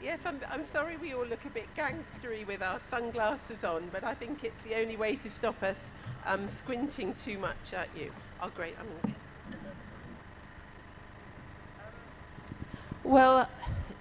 Yes, I'm sorry we all look a bit gangstery with our sunglasses on, but I think it's the only way to stop us squinting too much at you. Oh, great. I'm gonna Well,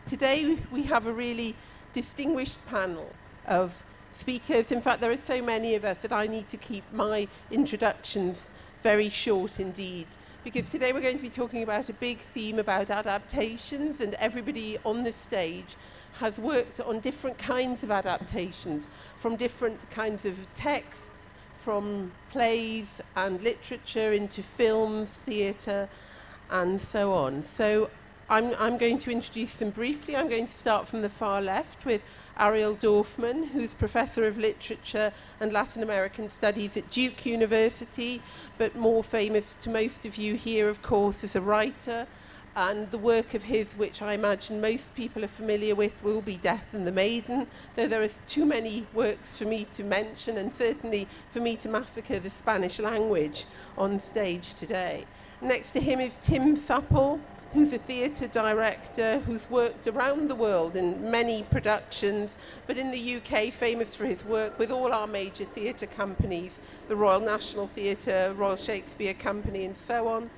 today we have a really distinguished panel of speakers. In fact, there are so many of us that I need to keep my introductions very short indeed, because today we're going to be talking about a big theme about adaptations, and everybody on the stage has worked on different kinds of adaptations, from different kinds of texts, from plays and literature into films, theatre, and so on. So I'm going to introduce them briefly. I'm going to start from the far left with Ariel Dorfman, who's Professor of Literature and Latin American Studies at Duke University, but more famous to most of you here, of course, as a writer. And the work of his, which I imagine most people are familiar with, will be Death and the Maiden, though there are too many works for me to mention, and certainly for me to massacre the Spanish language on stage today. Next to him is Tim Supple, who's a theatre director who's worked around the world in many productions, but in the UK famous for his work with all our major theatre companies, the Royal National Theatre, Royal Shakespeare Company, and so on.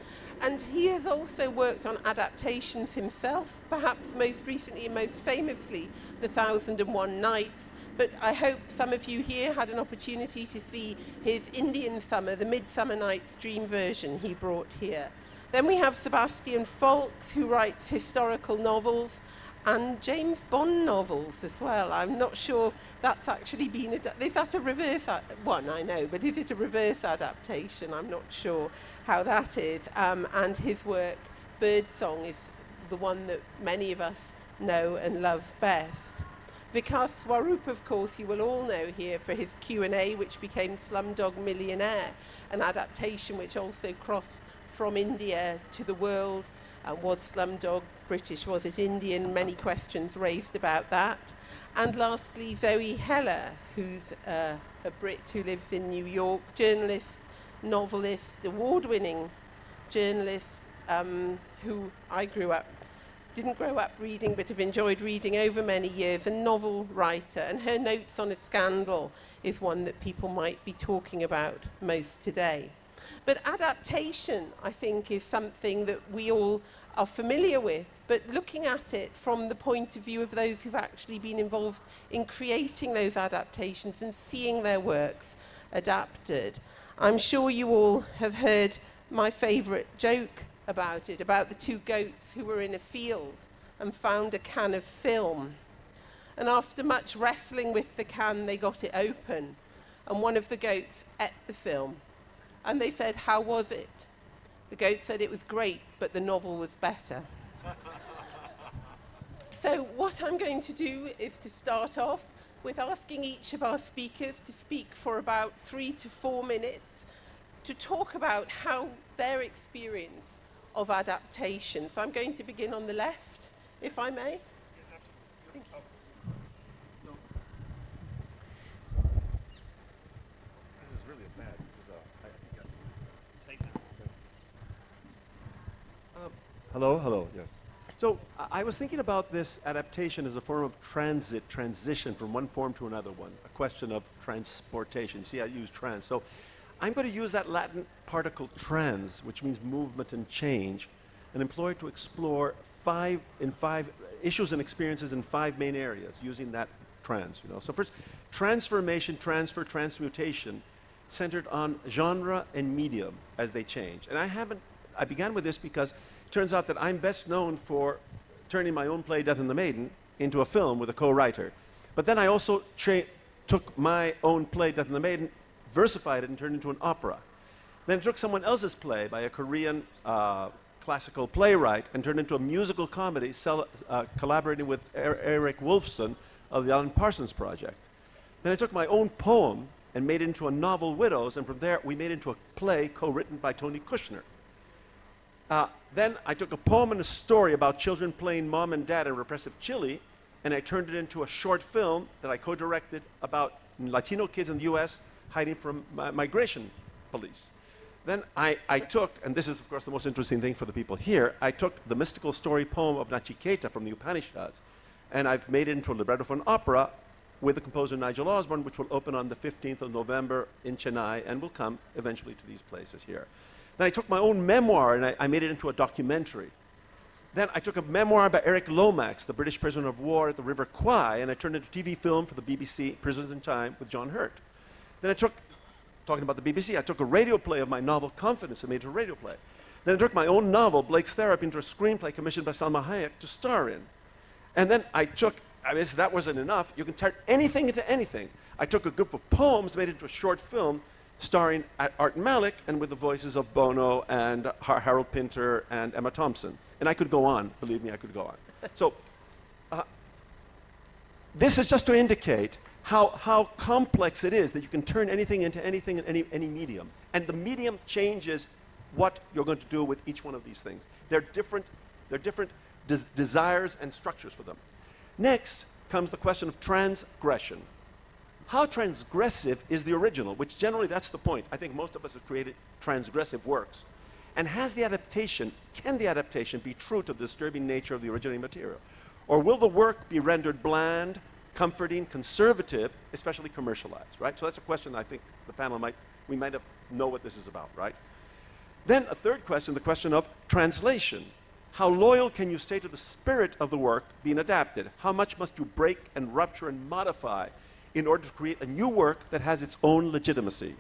And he has also worked on adaptations himself, perhaps most recently and most famously, The 1001 Nights. But I hope some of you here had an opportunity to see his Indian Summer, the Midsummer Night's Dream version he brought here. Then we have Sebastian Faulks, who writes historical novels and James Bond novels as well. I'm not sure that's actually been, is that a reverse one, I know, but is it a reverse adaptation? I'm not sure how that is. And his work, Birdsong, is the one that many of us know and love best. Vikas Swarup, of course, you will all know here for his Q&A, which became Slumdog Millionaire, an adaptation which also crossed from India to the world. Was Slumdog British? Was it Indian? Many questions raised about that. And lastly, Zoe Heller, who's a Brit who lives in New York, journalist, novelist, award-winning journalist, who I didn't grow up reading, but have enjoyed reading over many years, a novel writer. And her Notes on a Scandal is one that people might be talking about most today. But adaptation, I think, is something that we all are familiar with, but looking at it from the point of view of those who've actually been involved in creating those adaptations and seeing their works adapted. I'm sure you all have heard my favourite joke about it, about the two goats who were in a field and found a can of film. And after much wrestling with the can, they got it open, and one of the goats ate the film. And they said, "How was it?" The goat said, "It was great, but the novel was better." So what I'm going to do is to start off with asking each of our speakers to speak for about 3 to 4 minutes to talk about how their experience of adaptation. So I'm going to begin on the left, if I may. Yes, absolutely. Thank you. This is really bad. Hello, yes. So I was thinking about this adaptation as a form of transition from one form to another one, a question of transportation. You see, I use trans. So I'm going to use that Latin particle trans, which means movement and change, and employ it to explore five issues and experiences in 5 main areas using that trans. So first, transformation, transfer, transmutation, centered on genre and medium as they change. And I began with this because it turns out that I'm best known for turning my own play, Death and the Maiden, into a film with a co-writer. But then I also took my own play, Death and the Maiden, versified it and turned it into an opera. Then took someone else's play by a Korean classical playwright and turned it into a musical comedy collaborating with Eric Wolfson of the Alan Parsons Project. Then I took my own poem and made it into a novel, Widows, and from there we made it into a play co-written by Tony Kushner. Then I took a poem and a story about children playing mom and dad in repressive Chile, and I turned it into a short film that I co-directed about Latino kids in the US hiding from migration police. Then I took, and this is of course the most interesting thing for the people here, I took the mystical story poem of Nachiketa from the Upanishads And I've made it into a libretto for an opera with the composer Nigel Osborne, which will open on the 15th of November in Chennai and will come eventually to these places here. Then I took my own memoir and I made it into a documentary. Then I took a memoir by Eric Lomax, the British prisoner of war at the River Kwai, and I turned it into a TV film for the BBC, Prisoners in Time, with John Hurt. Then I took, talking about the BBC, I took a radio play of my novel Confidence and made it a radio play. Then I took my own novel, Blake's Therapy, into a screenplay commissioned by Salma Hayek to star in. And then I took, I mean, that wasn't enough. You can turn anything into anything. I took a group of poems, made it into a short film, starring Art Malik and with the voices of Bono and Harold Pinter and Emma Thompson. And I could go on. Believe me, I could go on. So this is just to indicate how complex it is that you can turn anything into anything in any medium. And the medium changes what you're going to do with each one of these things. They're different desires and structures for them. Next comes the question of transgression. How transgressive is the original, which generally that's the point. I think most of us have created transgressive works. And can the adaptation be true to the disturbing nature of the originating material? Or will the work be rendered bland, comforting, conservative, especially commercialized, right? So that's a question I think the panel we might know what this is about, right? Then a third question, the question of translation. How loyal can you stay to the spirit of the work being adapted? How much must you break and rupture and modify in order to create a new work that has its own legitimacy?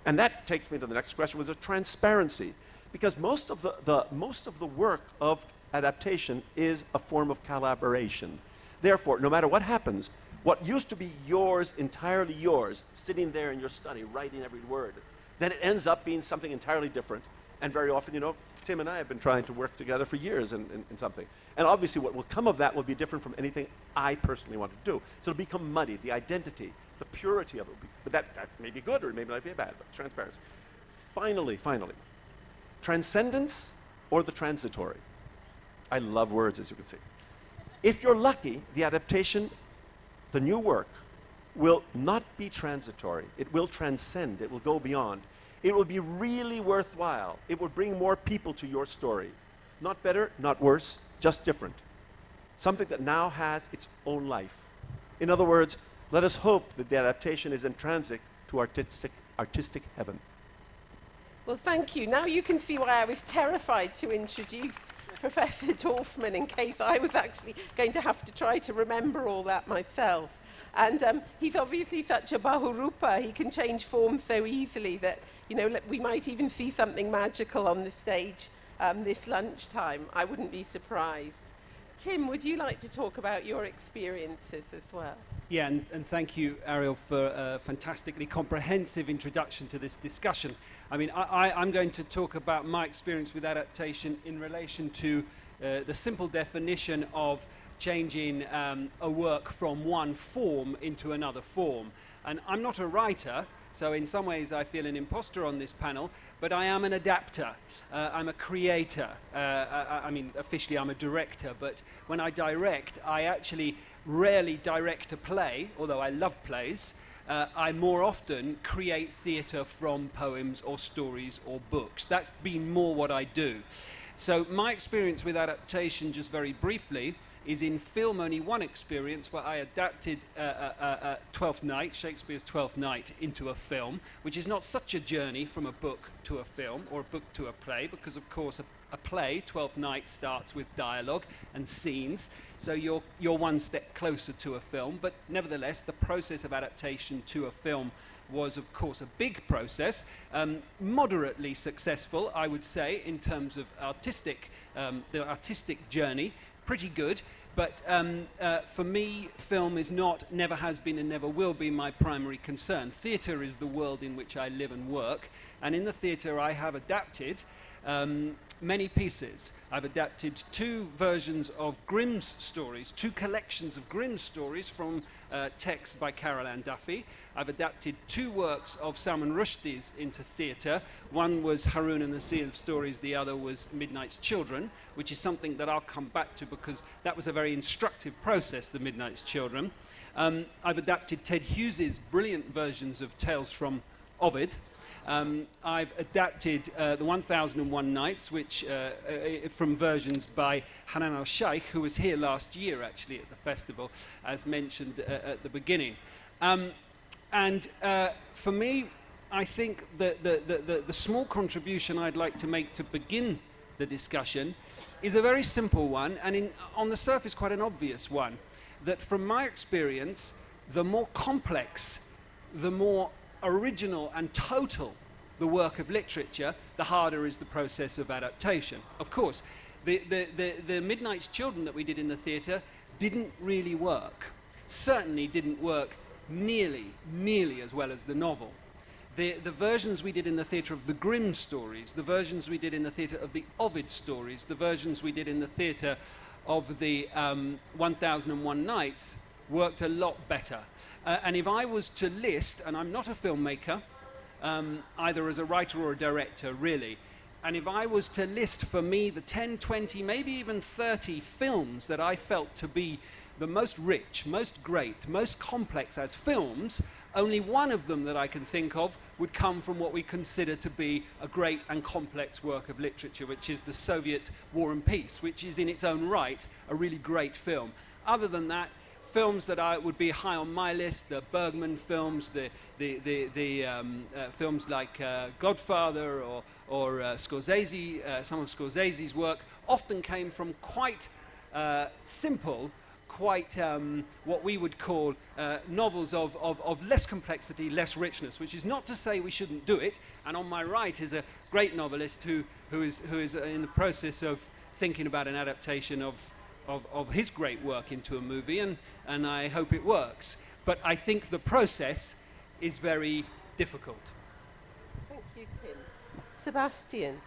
And that takes me to the next question, which is transparency. Because most of the work of adaptation is a form of collaboration. Therefore, no matter what happens, what used to be yours, entirely yours, sitting there in your study, writing every word, then it ends up being something entirely different. And very often, you know, Tim and I have been trying to work together for years in something. And obviously what will come of that will be different from anything I personally want to do. So it'll become muddy, the identity, the purity of it. But that may be good or it may not be bad, but transparency. Finally, transcendence or the transitory. I love words, as you can see. If you're lucky, the adaptation, the new work, will not be transitory. It will transcend. It will go beyond. It will be really worthwhile. It will bring more people to your story. Not better, not worse, just different. Something that now has its own life. In other words, let us hope that the adaptation is in transit to artistic heaven. Well, thank you. Now you can see why I was terrified to introduce Professor Dorfman in case I was actually going to have to try to remember all that myself. And he's obviously such a Bahurupa. He can change form so easily that, you know, we might even see something magical on the stage this lunchtime. I wouldn't be surprised. Tim, would you like to talk about your experiences as well? Yeah, and thank you, Ariel, for a fantastically comprehensive introduction to this discussion. I mean, I'm going to talk about my experience with adaptation in relation to the simple definition of changing a work from one form into another form. And I'm not a writer, so in some ways I feel an imposter on this panel, but I am an adapter. I'm a creator. I mean, officially I'm a director, but when I direct, I actually rarely direct a play, although I love plays. I more often create theatre from poems or stories or books. That's been more what I do. So my experience with adaptation, just very briefly, is in film only one experience where I adapted Twelfth Night, Shakespeare's Twelfth Night, into a film, which is not such a journey from a book to a film or a book to a play, because of course a play, Twelfth Night, starts with dialogue and scenes, so you're one step closer to a film. But nevertheless, the process of adaptation to a film was of course a big process, moderately successful, I would say, in terms of the artistic journey. Pretty good, but for me, film is not, never has been and never will be my primary concern. Theatre is the world in which I live and work, and in the theatre I have adapted many pieces. I've adapted 2 versions of Grimm's stories, 2 collections of Grimm's stories from text by Carol Ann Duffy. I've adapted 2 works of Salman Rushdie's into theatre. One was Haroun and the Sea of Stories, the other was Midnight's Children, which is something that I'll come back to because that was a very instructive process, the Midnight's Children. I've adapted Ted Hughes's brilliant versions of Tales from Ovid. I've adapted the 1001 Nights, which from versions by Hanan al-Sheikh, who was here last year actually at the festival, as mentioned at the beginning. For me, I think that the small contribution I'd like to make to begin the discussion is a very simple one, and on the surface quite an obvious one, that from my experience, the more complex, the more original and total the work of literature, the harder is the process of adaptation. Of course, the Midnight's Children that we did in the theatre didn't really work. Certainly didn't work nearly as well as the novel. The versions we did in the theatre of the Grimm stories, the versions we did in the theatre of the Ovid stories, the versions we did in the theatre of the 1001 Nights worked a lot better. And if I was to list, and I'm not a filmmaker, either as a writer or a director, really, and if I was to list for me the 10, 20, maybe even 30 films that I felt to be the most rich, most great, most complex as films, only one of them that I can think of would come from what we consider to be a great and complex work of literature, which is the Soviet War and Peace, which is in its own right a really great film. Other than that, films that would be high on my list, the Bergman films, the films like Godfather or Scorsese, some of Scorsese's work, often came from quite simple, quite what we would call novels of less complexity, less richness, which is not to say we shouldn't do it. And on my right is a great novelist who is in the process of thinking about an adaptation of his great work into a movie, and I hope it works. But I think the process is very difficult. Thank you, Tim. Sebastian.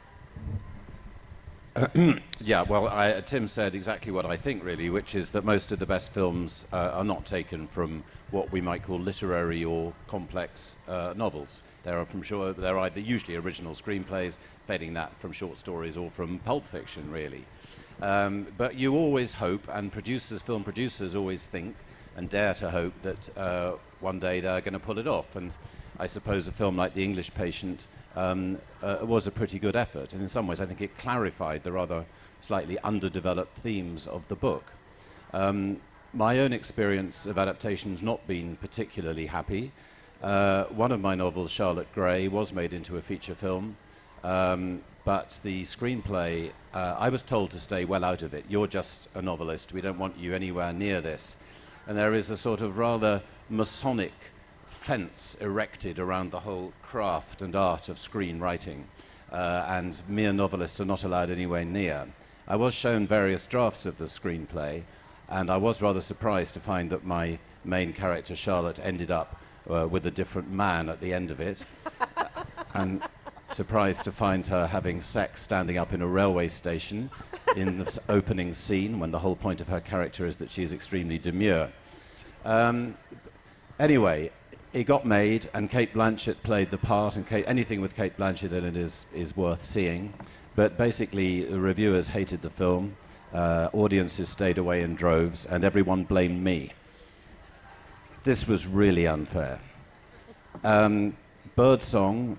Yeah, well, Tim said exactly what I think, really, which is that most of the best films are not taken from what we might call literary or complex novels. They're either usually original screenplays, failing that from short stories or from pulp fiction, really. But you always hope, and film producers always think and dare to hope that one day they're going to pull it off. And I suppose a film like The English Patient was a pretty good effort, and in some ways I think it clarified the rather slightly underdeveloped themes of the book. My own experience of adaptation has not been particularly happy. One of my novels, Charlotte Gray, was made into a feature film, but the screenplay, I was told to stay well out of it. You're just a novelist, we don't want you anywhere near this. And there is a sort of rather Masonic fence erected around the whole craft and art of screenwriting, and mere novelists are not allowed anywhere near. I was shown various drafts of the screenplay, and I was rather surprised to find that my main character, Charlotte, ended up with a different man at the end of it, and surprised to find her having sex standing up in a railway station in the opening scene, when the whole point of her character is that she is extremely demure. Anyway, it got made, and Cate Blanchett played the part, and anything with Cate Blanchett in it is worth seeing. But basically, the reviewers hated the film, audiences stayed away in droves, and everyone blamed me. This was really unfair. Birdsong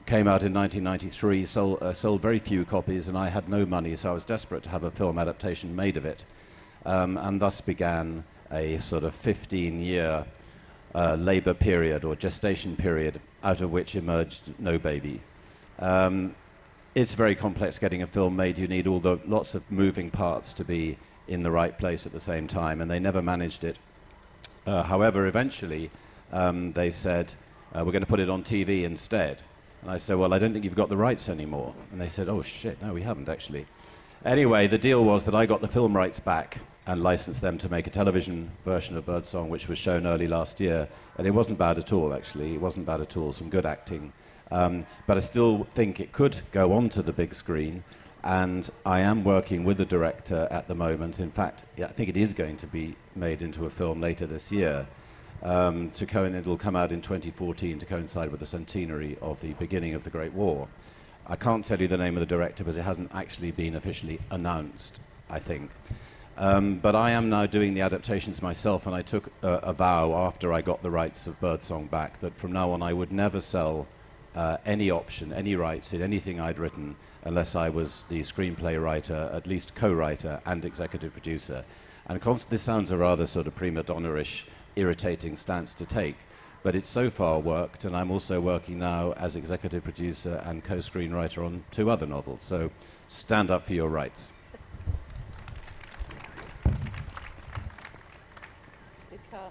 came out in 1993, sold very few copies, and I had no money, so I was desperate to have a film adaptation made of it. And thus began a sort of 15-year labour period or gestation period, out of which emerged No Baby. It's very complex getting a film made. You need lots of moving parts to be in the right place at the same time, and they never managed it. However, eventually they said, we're going to put it on TV instead. And I said, well, I don't think you've got the rights anymore. And they said, oh shit, no, we haven't actually. Anyway, the deal was that I got the film rights back and licensed them to make a television version of Birdsong, which was shown early last year. And it wasn't bad at all, actually. It wasn't bad at all, some good acting. But I still think it could go onto the big screen. And I am working with the director at the moment. In fact, I think it is going to be made into a film later this year. It'll come out in 2014 to coincide with the centenary of the beginning of the Great War. I can't tell you the name of the director because it hasn't actually been officially announced, I think. But I am now doing the adaptations myself, and I took a vow after I got the rights of Birdsong back that from now on I would never sell any option, any rights in anything I'd written unless I was the screenplay writer, at least co-writer and executive producer. And this sounds a rather sort of prima donna-ish, irritating stance to take, but it's so far worked, and I'm also working now as executive producer and co-screenwriter on 2 other novels. So stand up for your rights. Vikas.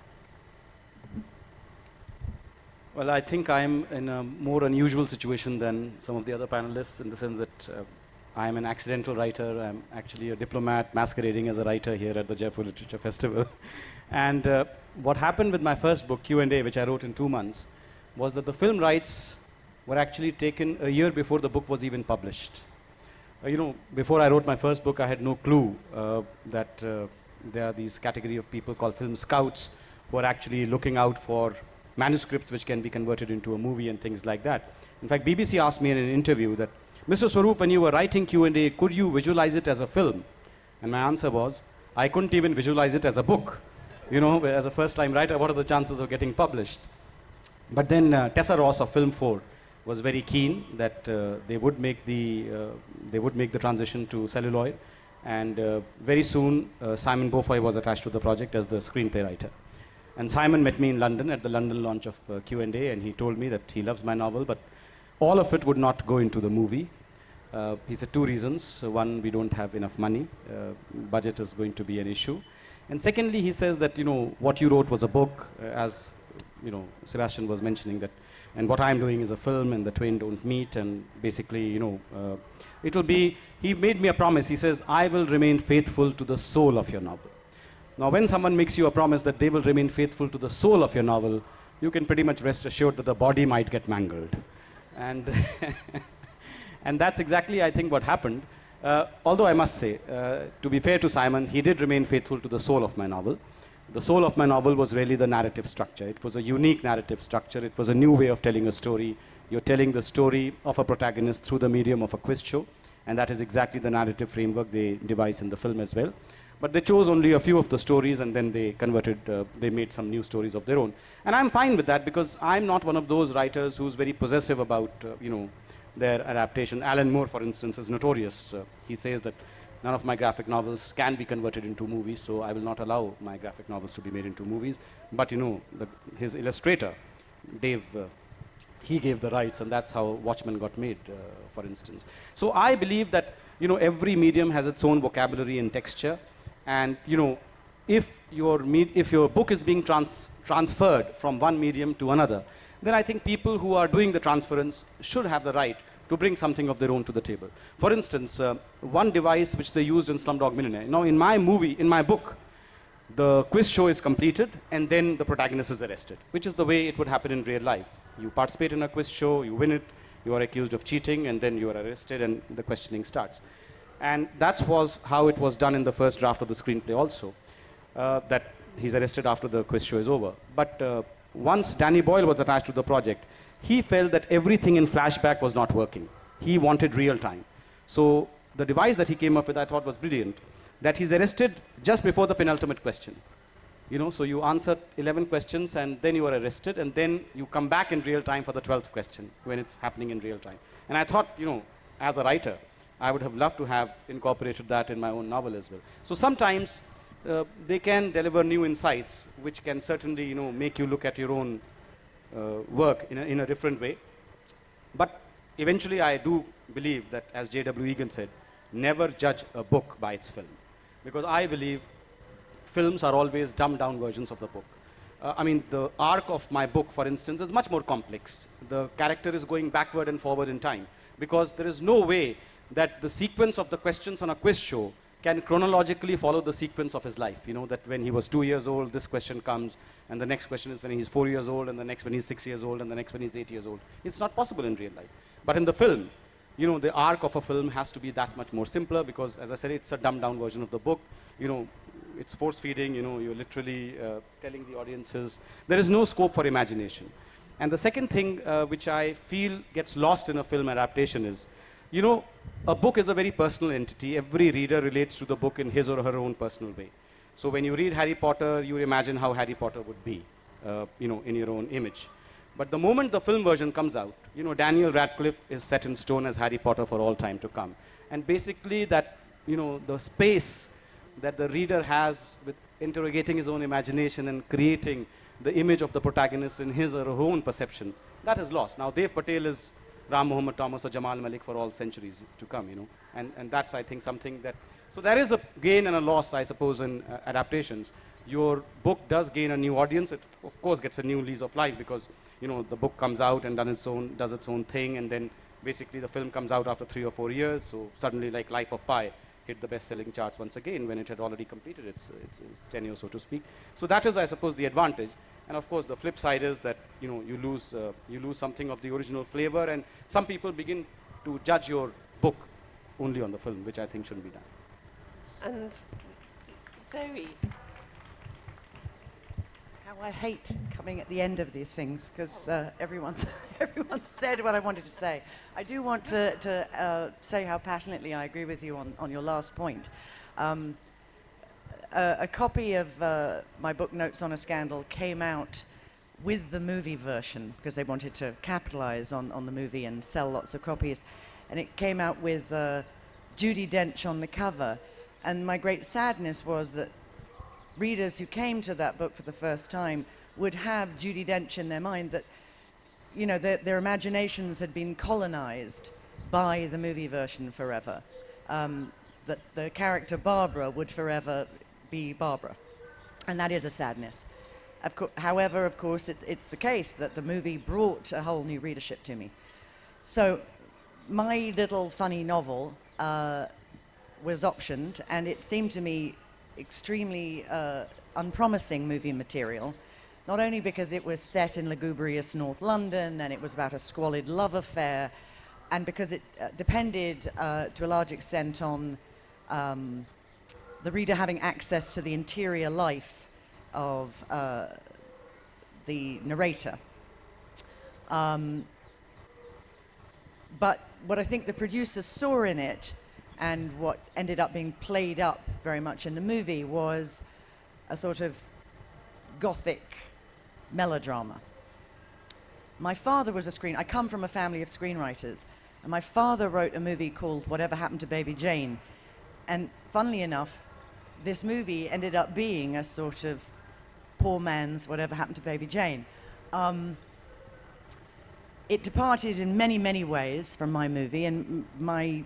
Well, I think I'm in a more unusual situation than some of the other panelists in the sense that I'm an accidental writer. I'm actually a diplomat masquerading as a writer here at the Jaipur Literature Festival. And what happened with my first book, Q&A, which I wrote in 2 months, was that the film rights were actually taken a year before the book was even published. You know, before I wrote my first book, I had no clue that there are these category of people called film scouts who are actually looking out for manuscripts which can be converted into a movie and things like that. In fact, BBC asked me in an interview that, Mr. Swarup, when you were writing Q&A, could you visualize it as a film? And my answer was, I couldn't even visualize it as a book. You know, as a first-time writer, what are the chances of getting published? But then Tessa Ross of Film 4 was very keen that they would make the transition to celluloid, and very soon Simon Beaufoy was attached to the project as the screenplay writer. And Simon met me in London at the London launch of Q&A, and he told me that he loves my novel, but all of it would not go into the movie. He said 2 reasons. One, we don't have enough money. Budget is going to be an issue. And secondly, he says that, you know, what you wrote was a book, as, you know, Sebastian was mentioning that, and what I'm doing is a film, and the twain don't meet, and basically, you know, it'll be, he made me a promise. He says, I will remain faithful to the soul of your novel. Now, when someone makes you a promise that they will remain faithful to the soul of your novel, you can pretty much rest assured that the body might get mangled. And, and that's exactly, I think, what happened. Although I must say, to be fair to Simon, he did remain faithful to the soul of my novel. The soul of my novel was really the narrative structure. It was a unique narrative structure. It was a new way of telling a story. You're telling the story of a protagonist through the medium of a quiz show, and that is exactly the narrative framework they devise in the film as well. But they chose only a few of the stories, and then they converted, they made some new stories of their own. And I'm fine with that, because I'm not one of those writers who's very possessive about, you know, their adaptation. Alan Moore, for instance, is notorious. He says that none of my graphic novels can be converted into movies, so I will not allow my graphic novels to be made into movies. But, you know, his illustrator, Dave, he gave the rights, and that's how Watchmen got made, for instance. So I believe that, you know, every medium has its own vocabulary and texture. And, you know, if your book is being transferred from one medium to another, then I think people who are doing the transference should have the right to bring something of their own to the table. For instance, one device which they used in Slumdog Millionaire. Now, in my book, the quiz show is completed, and then the protagonist is arrested, which is the way it would happen in real life. You participate in a quiz show, you win it, you are accused of cheating, and then you are arrested, and the questioning starts. And that was how it was done in the first draft of the screenplay also, that he's arrested after the quiz show is over. But once Danny Boyle was attached to the project, he felt that everything in flashback was not working. He wanted real time. So the device that he came up with, I thought was brilliant, that he's arrested just before the penultimate question. You know, so you answer 11 questions, and then you are arrested, and then you come back in real time for the 12th question, when it's happening in real time. And I thought, you know, as a writer, I would have loved to have incorporated that in my own novel as well. So sometimes they can deliver new insights, which can certainly, you know, make you look at your own work in a different way. But eventually, I do believe that, as J.W. Egan said, never judge a book by its film, because I believe films are always dumbed-down versions of the book. I mean, the arc of my book, for instance, is much more complex. The character is going backward and forward in time, because there is no way that the sequence of the questions on a quiz show can chronologically follow the sequence of his life. You know, that when he was 2 years old, this question comes, and the next question is when he's 4 years old, and the next when he's 6 years old, and the next when he's 8 years old. It's not possible in real life. But in the film, you know, the arc of a film has to be that much more simpler, because, as I said, it's a dumbed-down version of the book. You know, it's force-feeding, you know, you're literally telling the audiences. There is no scope for imagination. And the second thing which I feel gets lost in a film adaptation is, you know, a book is a very personal entity. Every reader relates to the book in his or her own personal way. So when you read Harry Potter, you imagine how Harry Potter would be, you know, in your own image. But the moment the film version comes out, you know, Daniel Radcliffe is set in stone as Harry Potter for all time to come. And basically that, you know, the space that the reader has with interrogating his own imagination and creating the image of the protagonist in his or her own perception, that is lost. Now, Dev Patel is Ram Mohammed Thomas or Jamal Malik for all centuries to come, you know. And that's, I think, something that... So there is a gain and a loss, I suppose, in adaptations. Your book does gain a new audience. It, of course, gets a new lease of life because, you know, the book comes out and does its own thing, and then basically the film comes out after 3 or 4 years. So suddenly, like Life of Pi hit the best-selling charts once again when it had already completed its tenure, so to speak. So that is, I suppose, the advantage. And of course, the flip side is that, you know, you lose something of the original flavor, and some people begin to judge your book only on the film, which I think shouldn't be done. And Zoe. How I hate coming at the end of these things, because everyone's said what I wanted to say. I do want to say how passionately I agree with you on your last point. A copy of my book, Notes on a Scandal, came out with the movie version, because they wanted to capitalize on the movie and sell lots of copies. And it came out with Judi Dench on the cover. And my great sadness was that readers who came to that book for the first time would have Judi Dench in their mind, that, you know, their imaginations had been colonized by the movie version forever. That the character Barbara would forever be Barbara. And that is a sadness. However, of course, it's the case that the movie brought a whole new readership to me. So my little funny novel was optioned, and it seemed to me extremely unpromising movie material, not only because it was set in lugubrious North London and it was about a squalid love affair, and because it depended to a large extent on the reader having access to the interior life of the narrator. But what I think the producers saw in it, and what ended up being played up very much in the movie, was a sort of gothic melodrama. My father was I come from a family of screenwriters, and my father wrote a movie called Whatever Happened to Baby Jane. And funnily enough, this movie ended up being a sort of poor man's Whatever Happened to Baby Jane. It departed in many, many ways from my movie, and my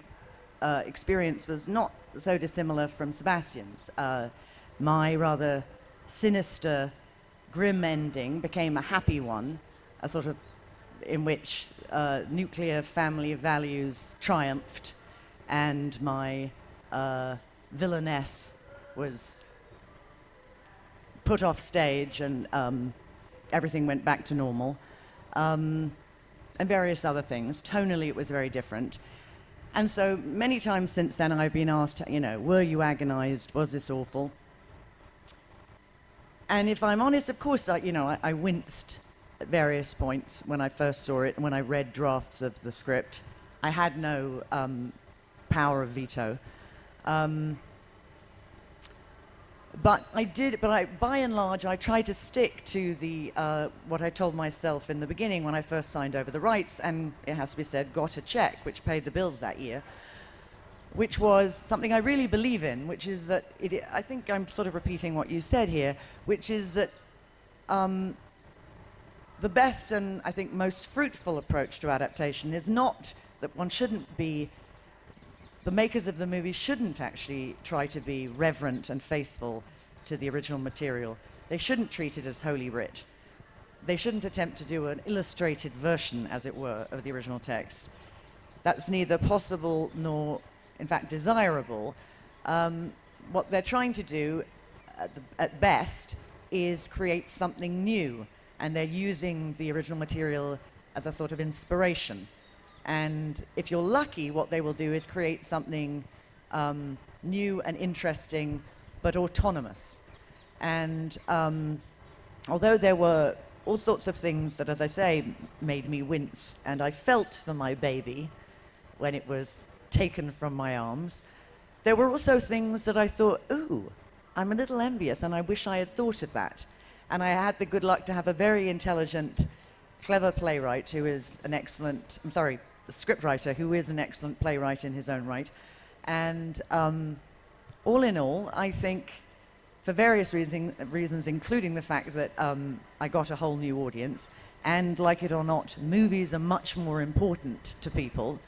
experience was not so dissimilar from Sebastian's. My rather sinister, grim ending became a happy one, a sort of in which nuclear family values triumphed, and my villainess was put off stage, and everything went back to normal, and various other things. Tonally, it was very different. And so many times since then, I've been asked, you know, were you agonized? Was this awful? And if I'm honest, of course, I winced at various points when I first saw it and when I read drafts of the script. I had no power of veto. But by and large, I tried to stick to the what I told myself in the beginning when I first signed over the rights, and it has to be said, got a check, which paid the bills that year, which was something I really believe in, which is that, I think I'm sort of repeating what you said here, which is that the best and I think most fruitful approach to adaptation is not that one shouldn't be, the makers of the movie shouldn't actually try to be reverent and faithful to the original material. They shouldn't treat it as Holy Writ. They shouldn't attempt to do an illustrated version, as it were, of the original text. That's neither possible nor, in fact, desirable. What they're trying to do, at best, is create something new, and they're using the original material as a sort of inspiration. And if you're lucky, what they will do is create something new and interesting, but autonomous. And although there were all sorts of things that, as I say, made me wince, and I felt for my baby when it was taken from my arms. There were also things that I thought, ooh, I'm a little envious, and I wish I had thought of that. And I had the good luck to have a very intelligent, clever playwright who is an excellent, the scriptwriter who is an excellent playwright in his own right. And all in all, I think, for various reasons, including the fact that I got a whole new audience, and like it or not, movies are much more important to people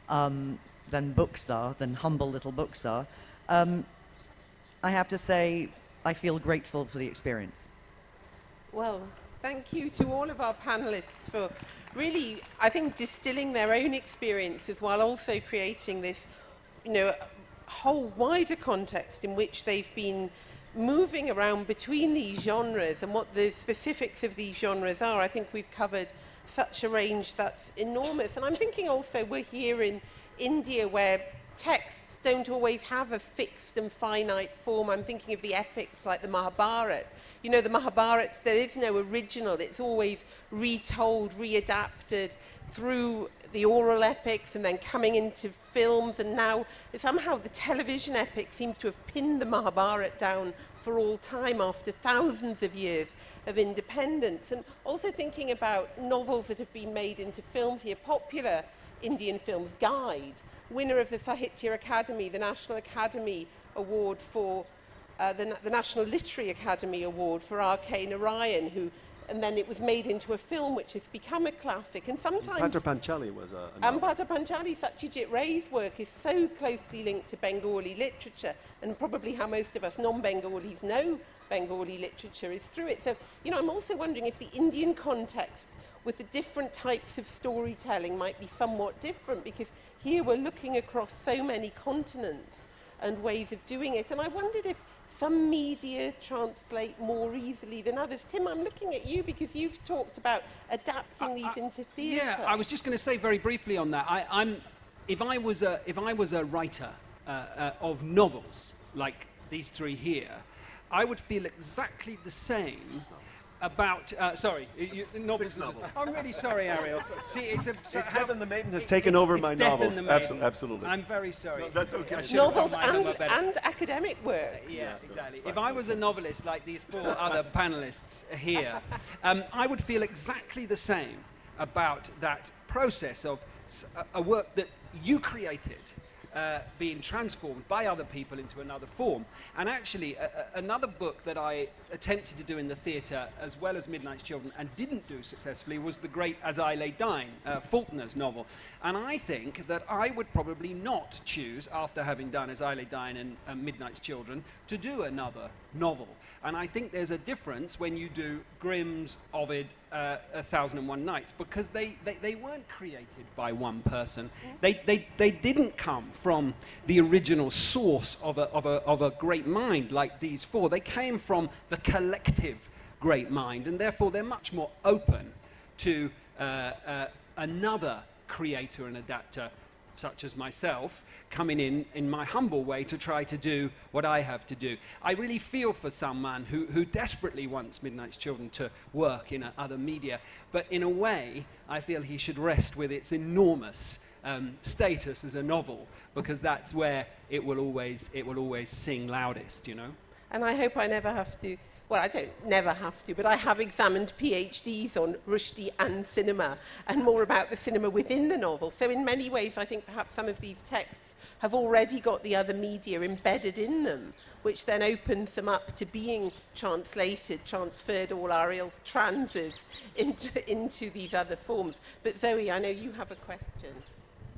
than books are, than humble little books are. I have to say, I feel grateful for the experience. Well, thank you to all of our panelists for really, I think, distilling their own experiences while also creating this, whole wider context in which they've been moving around between these genres and what the specifics of these genres are. I think we've covered such a range that's enormous. And I'm thinking also we're here in India where texts don't always have a fixed and finite form. I'm thinking of the epics like the Mahabharata. The Mahabharata, there is no original. It's always retold, readapted through the oral epics and then coming into films. And now somehow the television epic seems to have pinned the Mahabharata down for all time after thousands of years of independence. And also thinking about novels that have been made into films here, popular Indian films, Guide, winner of the Sahitya Academy, the National Academy Award for the National Literary Academy Award for R.K. Narayan, and then it was made into a film which has become a classic. And sometimes Pata Panchali was a and Pata Panchali, Satyajit Ray's work is so closely linked to Bengali literature, and probably how most of us non-Bengalis know Bengali literature is through it. So, I'm also wondering if the Indian context with the different types of storytelling might be somewhat different, because here we're looking across so many continents and ways of doing it. And I wondered if some media translate more easily than others. Tim, I'm looking at you because you've talked about adapting these into theatre. Yeah, I was just going to say very briefly on that. If I was a writer of novels like these three here, I would feel exactly the same about novels. I'm really sorry, Ariel. See, it's Devon the Maiden has taken over my novels. Absolutely. I'm very sorry. No, that's okay. Novels and academic work. Yeah, exactly. If I was a novelist like these four other panelists here, I would feel exactly the same about that process of a work that you created being transformed by other people into another form. And actually, another book that I attempted to do in the theatre, as well as Midnight's Children, and didn't do successfully, was the great As I Lay Dying, Faulkner's novel. And I think that I would probably not choose, after having done As I Lay Dying and Midnight's Children, to do another novel. And I think there's a difference when you do Grimm's, Ovid, 1001 Nights, because they weren't created by one person. They didn't come from the original source of a great mind like these four. They came from the collective great mind, and therefore they're much more open to another creator and adapter, such as myself, coming in my humble way to try to do what I have to do. I really feel for someone who desperately wants Midnight's Children to work in other media, but in a way, I feel he should rest with its enormous status as a novel, because that's where it will always sing loudest, And I hope I never have to. Well, I don't never have to, but I have examined PhDs on Rushdie and cinema, and more about the cinema within the novel. So in many ways, I think perhaps some of these texts have already got the other media embedded in them, which then opens them up to being translated, transferred, all Ariel's transes into these other forms. But Zoe, I know you have a question.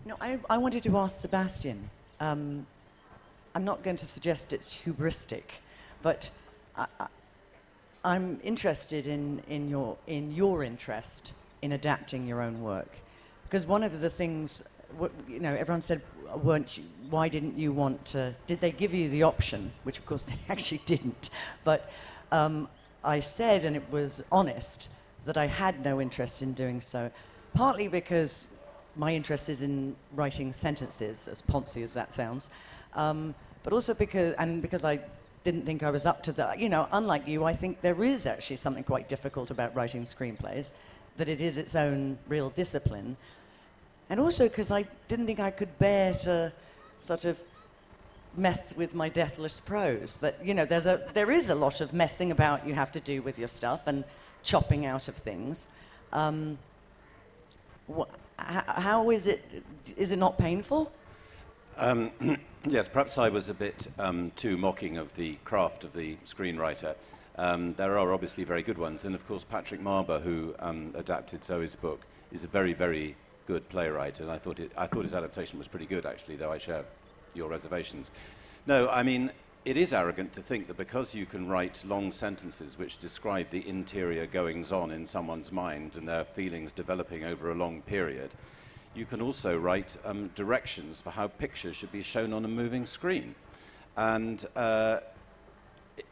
No, I wanted to ask Sebastian. I'm not going to suggest it's hubristic, but I'm interested in your interest in adapting your own work, because one of the things, everyone said, why didn't you want to? Did they give you the option? Which of course they actually didn't. But I said, and it was honest, that I had no interest in doing so, partly because my interest is in writing sentences, as poncy as that sounds, but also because I didn't think I was up to that. Unlike you, I think there is actually something quite difficult about writing screenplays, that it is its own real discipline. And also because I didn't think I could bear to sort of mess with my deathless prose. That, you know, there is a lot of messing about you have to do with your stuff and chopping out of things. How is it? Is it not painful? Yes, perhaps I was a bit too mocking of the craft of the screenwriter. There are obviously very good ones, and of course Patrick Marber, who adapted Zoe's book, is a very, very good playwright, and I thought his adaptation was pretty good, actually, though I share your reservations. No, I mean, it is arrogant to think that because you can write long sentences which describe the interior goings-on in someone's mind and their feelings developing over a long period, you can also write directions for how pictures should be shown on a moving screen. And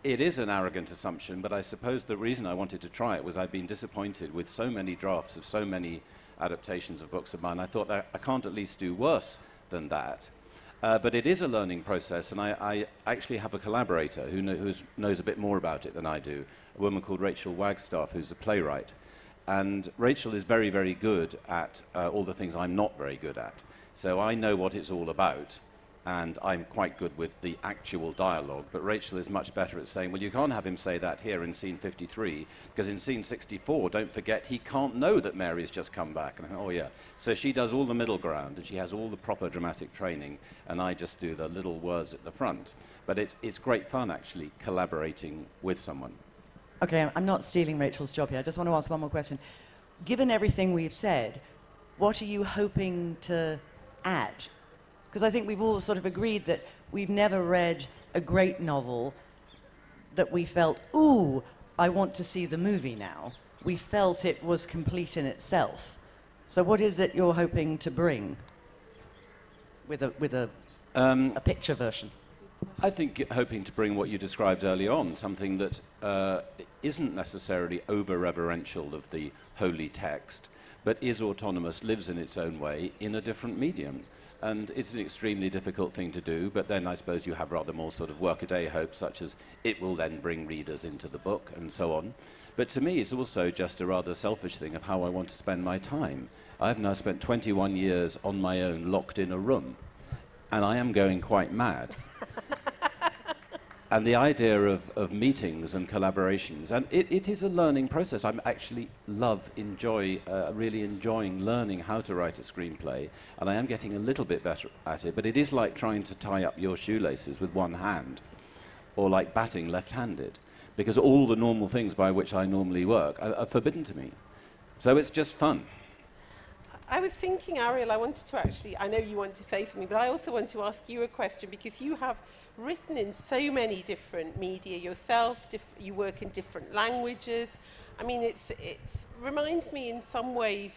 it is an arrogant assumption, but I suppose the reason I wanted to try it was I've been disappointed with so many drafts of so many adaptations of books of mine. I thought that I can't at least do worse than that. But it is a learning process, and I actually have a collaborator who knows a bit more about it than I do, a woman called Rachael Wagstaff, who's a playwright. And Rachael is very, very good at all the things I'm not very good at. So I know what it's all about, and I'm quite good with the actual dialogue. But Rachael is much better at saying, well, you can't have him say that here in scene 53, because in scene 64, don't forget, he can't know that Mary's just come back. And I think, oh, yeah. So she does all the middle ground, and she has all the proper dramatic training, and I just do the little words at the front. But it's great fun, actually, collaborating with someone. Okay, I'm not stealing Rachel's job here. I just want to ask one more question. Given everything we've said, what are you hoping to add? Because I think we've all sort of agreed that we've never read a great novel that we felt, ooh, I want to see the movie now. We felt it was complete in itself. So what is it you're hoping to bring with a picture version? I think hoping to bring what you described early on, something that isn't necessarily over-reverential of the holy text, but is autonomous, lives in its own way, in a different medium. And it's an extremely difficult thing to do, but then I suppose you have rather more sort of workaday hopes, such as it will then bring readers into the book, and so on. But to me, it's also just a rather selfish thing of how I want to spend my time. I've now spent 21 years on my own, locked in a room, and I am going quite mad. And the idea of meetings and collaborations, and it is a learning process. I actually really enjoying learning how to write a screenplay, and I am getting a little bit better at it, but it is like trying to tie up your shoelaces with one hand, or like batting left-handed, because all the normal things by which I normally work are forbidden to me. So it's just fun. I was thinking, Ariel, I wanted to actually, I know you want to say something, but I also want to ask you a question, because you have written in so many different media yourself, you work in different languages. I mean, it reminds me in some ways,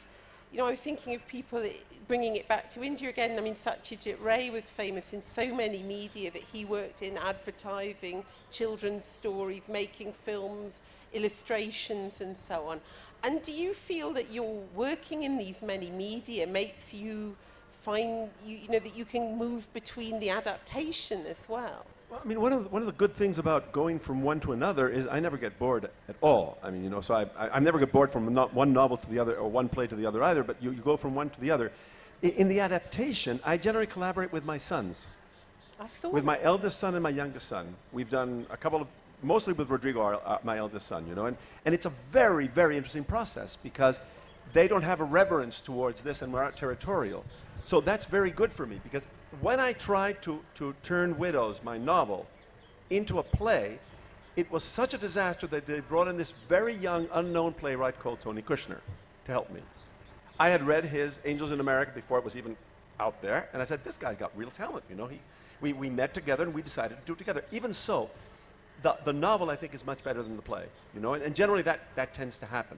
you know, I was thinking of people bringing it back to India again. I mean, Satyajit Ray was famous in so many media that he worked in advertising, children's stories, making films, illustrations, and so on. And do you feel that your working in these many media makes you find, you know, that you can move between the adaptation as well? Well, I mean, one of the good things about going from one to another is I never get bored at all. I mean, you know, so I never get bored from one novel to the other or one play to the other either, but you go from one to the other. In the adaptation, I generally collaborate with my sons. With my eldest son and my youngest son. We've done a couple of, mostly with Rodrigo, my eldest son, you know, and it's a very, very interesting process because they don't have a reverence towards this and we're not territorial. So that's very good for me because when I tried to turn Widows, my novel, into a play, it was such a disaster that they brought in this very young, unknown playwright called Tony Kushner to help me. I had read his Angels in America before it was even out there, and I said, this guy's got real talent, you know. We met together and we decided to do it together. Even so, the novel, I think, is much better than the play, you know, and generally that tends to happen.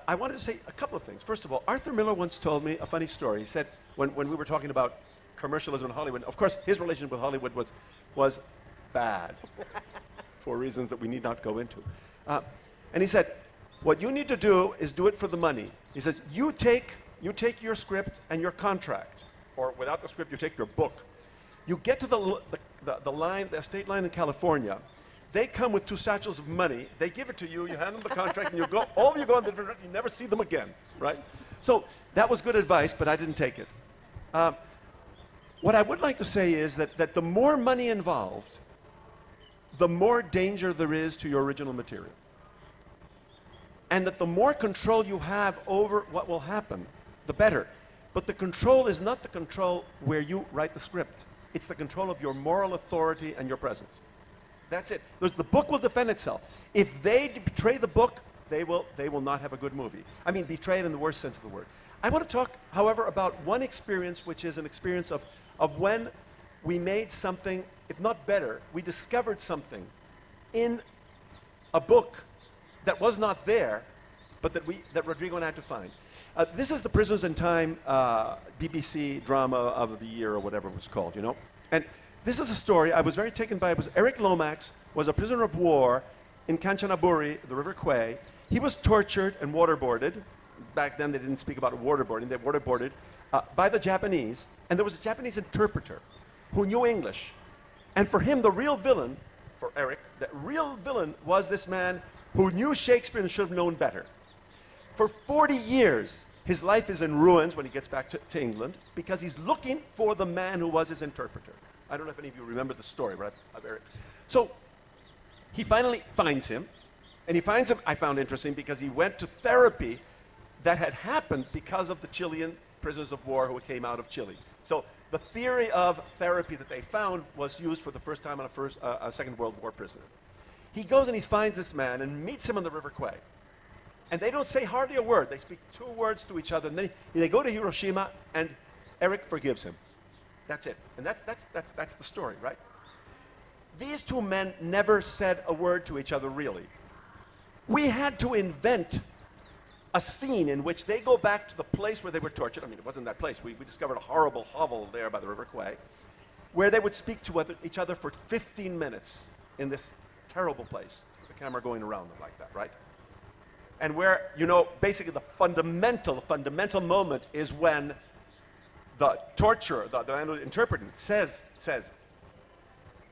I wanted to say a couple of things. First of all, Arthur Miller once told me a funny story. He said, when we were talking about commercialism in Hollywood, of course, his relationship with Hollywood was bad for reasons that we need not go into. And he said, what you need to do is do it for the money. He says, you take your script and your contract, or without the script, you take your book. You get to the line, the estate line in California. They come with 2 satchels of money. They give it to you. You hand them the contract, and you go. All of you go in the different. You never see them again, right? So that was good advice, but I didn't take it. What I would like to say is that the more money involved, the more danger there is to your original material. And that the more control you have over what will happen, the better. But the control is not the control where you write the script. It's the control of your moral authority and your presence. That's it. The book will defend itself. If they betray the book, they will not have a good movie. I mean, betray it in the worst sense of the word. I want to talk, however, about one experience, which is an experience of when we made something, if not better, we discovered something in a book that was not there, but that Rodrigo and I had to find. This is the Prisoners in Time BBC drama of the year, or whatever it was called, you know? And this is a story I was very taken by. It was Eric Lomax was a prisoner of war in Kanchanaburi, the River Kwai. He was tortured and waterboarded. Back then they didn't speak about waterboarding. They waterboarded by the Japanese. And there was a Japanese interpreter who knew English. And for him, the real villain, for Eric, the real villain was this man who knew Shakespeare and should have known better. For 40 years, his life is in ruins when he gets back to England because he's looking for the man who was his interpreter. I don't know if any of you remember the story, right, of Eric. So he finally finds him, and he finds him, I found interesting, because he went to therapy that had happened because of the Chilean prisoners of war who came out of Chile. So the theory of therapy that they found was used for the first time on a Second World War prisoner. He goes and he finds this man and meets him on the River Kwai. And they don't say hardly a word. They speak 2 words to each other, and then they go to Hiroshima, and Eric forgives him. That's it. And that's the story, right? These 2 men never said a word to each other, really. We had to invent a scene in which they go back to the place where they were tortured. I mean, it wasn't that place. We discovered a horrible hovel there by the River Kwai, where they would speak to each other for 15 minutes in this terrible place, with the camera going around them like that, right? And where, you know, basically the fundamental moment is when the torturer, the man who's interpreting, says,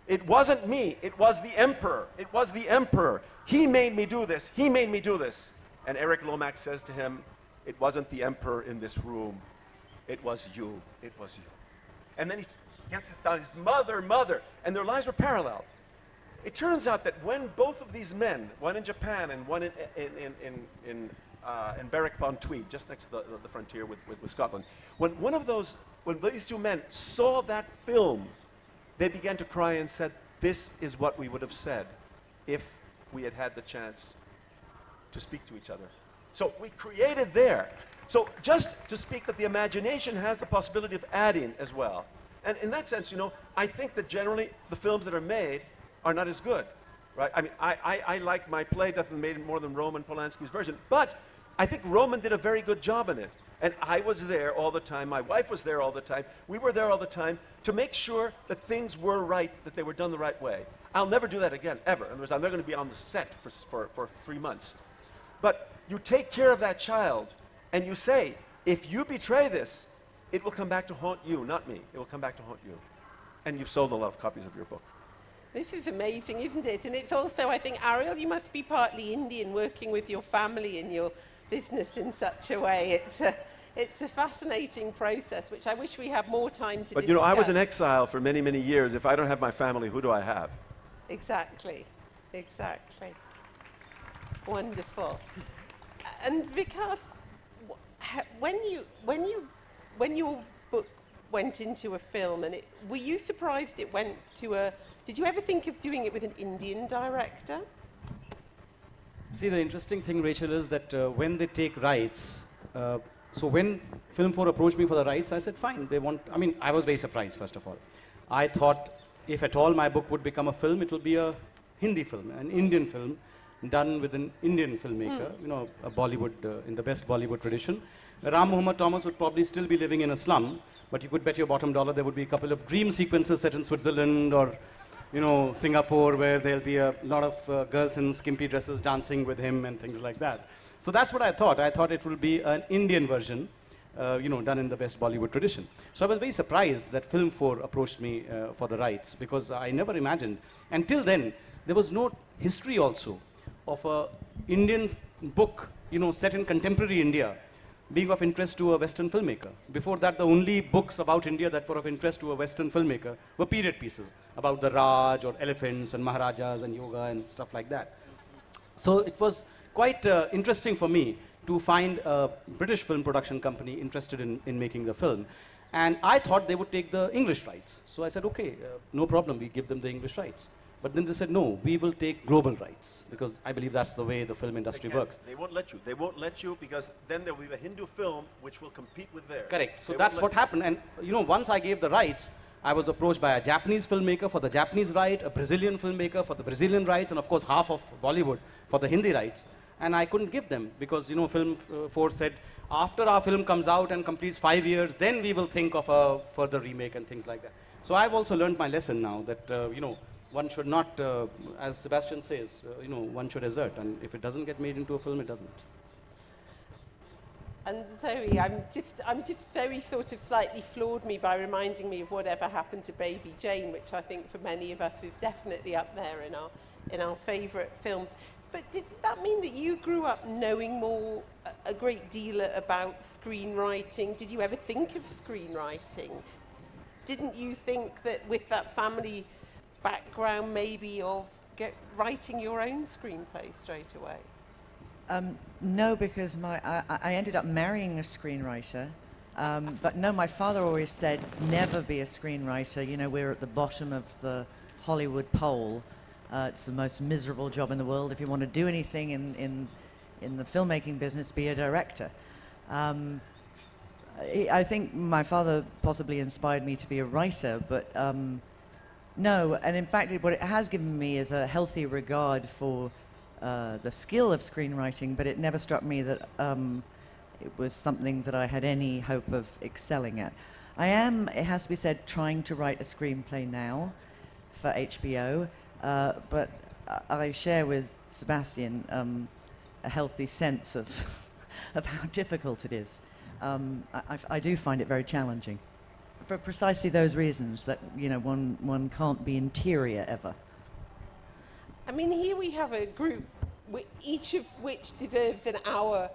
it wasn't me, it was the emperor. It was the emperor. He made me do this. He made me do this. And Eric Lomax says to him, it wasn't the emperor in this room. It was you. It was you. And then he gets this down, his mother, and their lives were parallel. It turns out that when both of these men, one in Japan and one in Berwick-upon-Tweed, just next to the frontier with Scotland, when these 2 men saw that film, they began to cry and said, this is what we would have said if we had had the chance to speak to each other. So we created there. So just to speak that the imagination has the possibility of adding as well. And in that sense, you know, I think that generally the films that are made are not as good, right? I mean, I liked my play, definitely made it more than Roman Polanski's version, but I think Roman did a very good job in it. And I was there all the time, my wife was there all the time, we were there all the time to make sure that things were right, that they were done the right way. I'll never do that again, ever. In other words, I'm never going to be on the set for 3 months. But you take care of that child, and you say, if you betray this, it will come back to haunt you, not me. It will come back to haunt you. And you've sold a lot of copies of your book. This is amazing, isn't it? And it's also, I think, Ariel, you must be partly Indian, working with your family in your business in such a way. It's a fascinating process, which I wish we had more time to discuss. But you know, I was in exile for many, many years. If I don't have my family, who do I have? Exactly. Wonderful. And Vikas, when your book went into a film, and were you surprised it went to a? Did you ever think of doing it with an Indian director? See, the interesting thing, Rachael, is that when they take rights, so when Film 4 approached me for the rights, I said, fine, I mean, I was very surprised, first of all. I thought, if at all my book would become a film, it will be a Hindi film, an Indian film, done with an Indian filmmaker, you know, a Bollywood, in the best Bollywood tradition. Ram Muhammad Thomas would probably still be living in a slum, but you could bet your bottom dollar there would be a couple of dream sequences set in Switzerland or, you know, Singapore, where there'll be a lot of girls in skimpy dresses dancing with him and things like that. So that's what I thought. I thought it will be an Indian version, you know, done in the best Bollywood tradition. So I was very surprised that Film 4 approached me for the rights, because I never imagined. Until then, there was no history also of an Indian book, you know, set in contemporary India, being of interest to a Western filmmaker. Before that, the only books about India that were of interest to a Western filmmaker were period pieces about the Raj or elephants and Maharajas and yoga and stuff like that. So it was quite interesting for me to find a British film production company interested in making the film. And I thought they would take the English rights. So I said, okay, no problem, we give them the English rights. But then they said, no, we will take global rights, because I believe that's the way the film industry works. They won't let you. They won't let you because then there will be a Hindu film which will compete with theirs. Correct. So that's what happened. And you know, once I gave the rights, I was approached by a Japanese filmmaker for the Japanese right, a Brazilian filmmaker for the Brazilian rights, and of course half of Bollywood for the Hindi rights. And I couldn't give them because, you know, Film Force said, after our film comes out and completes 5 years, then we will think of a further remake and things like that. So I've also learned my lesson now that, you know, one should not, as Sebastian says, you know, one should assert. And if it doesn't get made into a film, it doesn't. And Zoe, I'm just very sort of slightly floored me by reminding me of Whatever Happened to Baby Jane, which I think for many of us is definitely up there in our favourite films. But did that mean that you grew up knowing a great deal about screenwriting? Did you ever think of screenwriting? Didn't you think that with that family background maybe of writing your own screenplay straight away? No, because I ended up marrying a screenwriter. But no, my father always said, never be a screenwriter. You know, we're at the bottom of the Hollywood pole. It's the most miserable job in the world. If you want to do anything in the filmmaking business, be a director. I think my father possibly inspired me to be a writer, but no. And in fact, what it has given me is a healthy regard for the skill of screenwriting, but it never struck me that it was something that I had any hope of excelling at. I am, it has to be said, trying to write a screenplay now for HBO. But I share with Sebastian a healthy sense of how difficult it is. I do find it very challenging for precisely those reasons that, you know, one can't be interior ever. I mean, here we have a group, each of which deserves an hour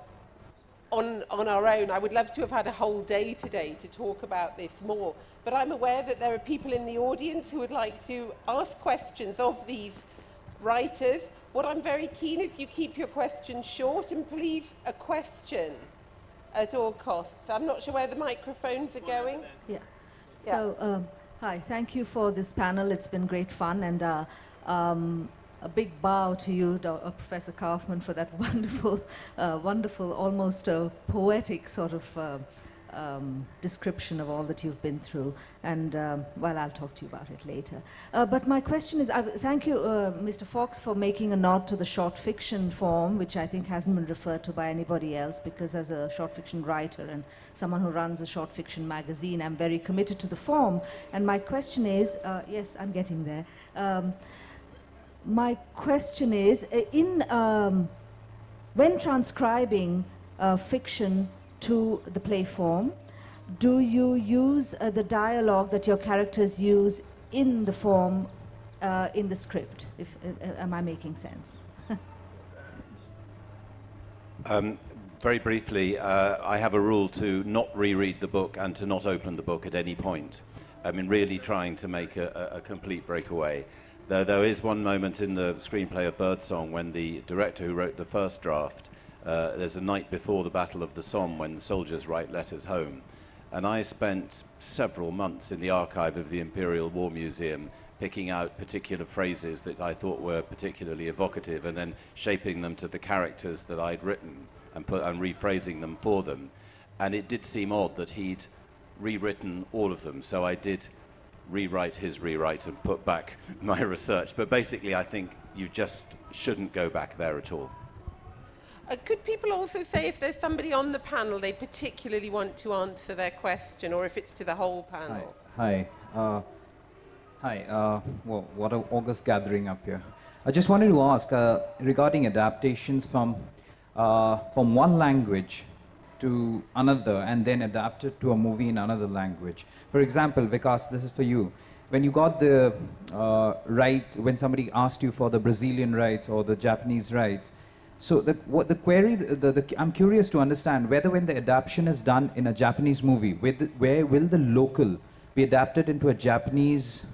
on our own. I would love to have had a whole day today to talk about this more, but I'm aware that there are people in the audience who would like to ask questions of these writers. What I'm very keen is you keep your questions short and please a question at all costs. I'm not sure where the microphones are going. Yeah. So, hi, thank you for this panel. It's been great fun, and a big bow to you, Professor Kaufman, for that wonderful, wonderful, almost poetic sort of description of all that you've been through. And, well, I'll talk to you about it later. But my question is, thank you, Mr. Faulks, for making a nod to the short fiction form, which I think hasn't been referred to by anybody else, because as a short fiction writer and someone who runs a short fiction magazine, I'm very committed to the form. And my question is, yes, I'm getting there. My question is, when transcribing fiction to the play form, do you use the dialogue that your characters use in the form, in the script? Am I making sense? Very briefly, I have a rule to not reread the book and to not open the book at any point. I mean, really trying to make a complete breakaway. There is one moment in the screenplay of Birdsong when the director who wrote the first draft, there's a night before the Battle of the Somme when the soldiers write letters home. And I spent several months in the archive of the Imperial War Museum picking out particular phrases that I thought were particularly evocative and then shaping them to the characters that I'd written and rephrasing them for them. And it did seem odd that he'd rewritten all of them, so I did rewrite his rewrite and put back my research. But basically, I think you just shouldn't go back there at all. Could people also say if there's somebody on the panel they particularly want to answer their question, or if it's to the whole panel? Hi. Well, what an august gathering up here. I just wanted to ask regarding adaptations from one language to another and then adapted to a movie in another language. For example, Vikas, this is for you. When you got the rights, when somebody asked you for the Brazilian rights or the Japanese rights, So the query, I'm curious to understand whether when the adaptation is done in a Japanese movie, where will the local be adapted into a Japanese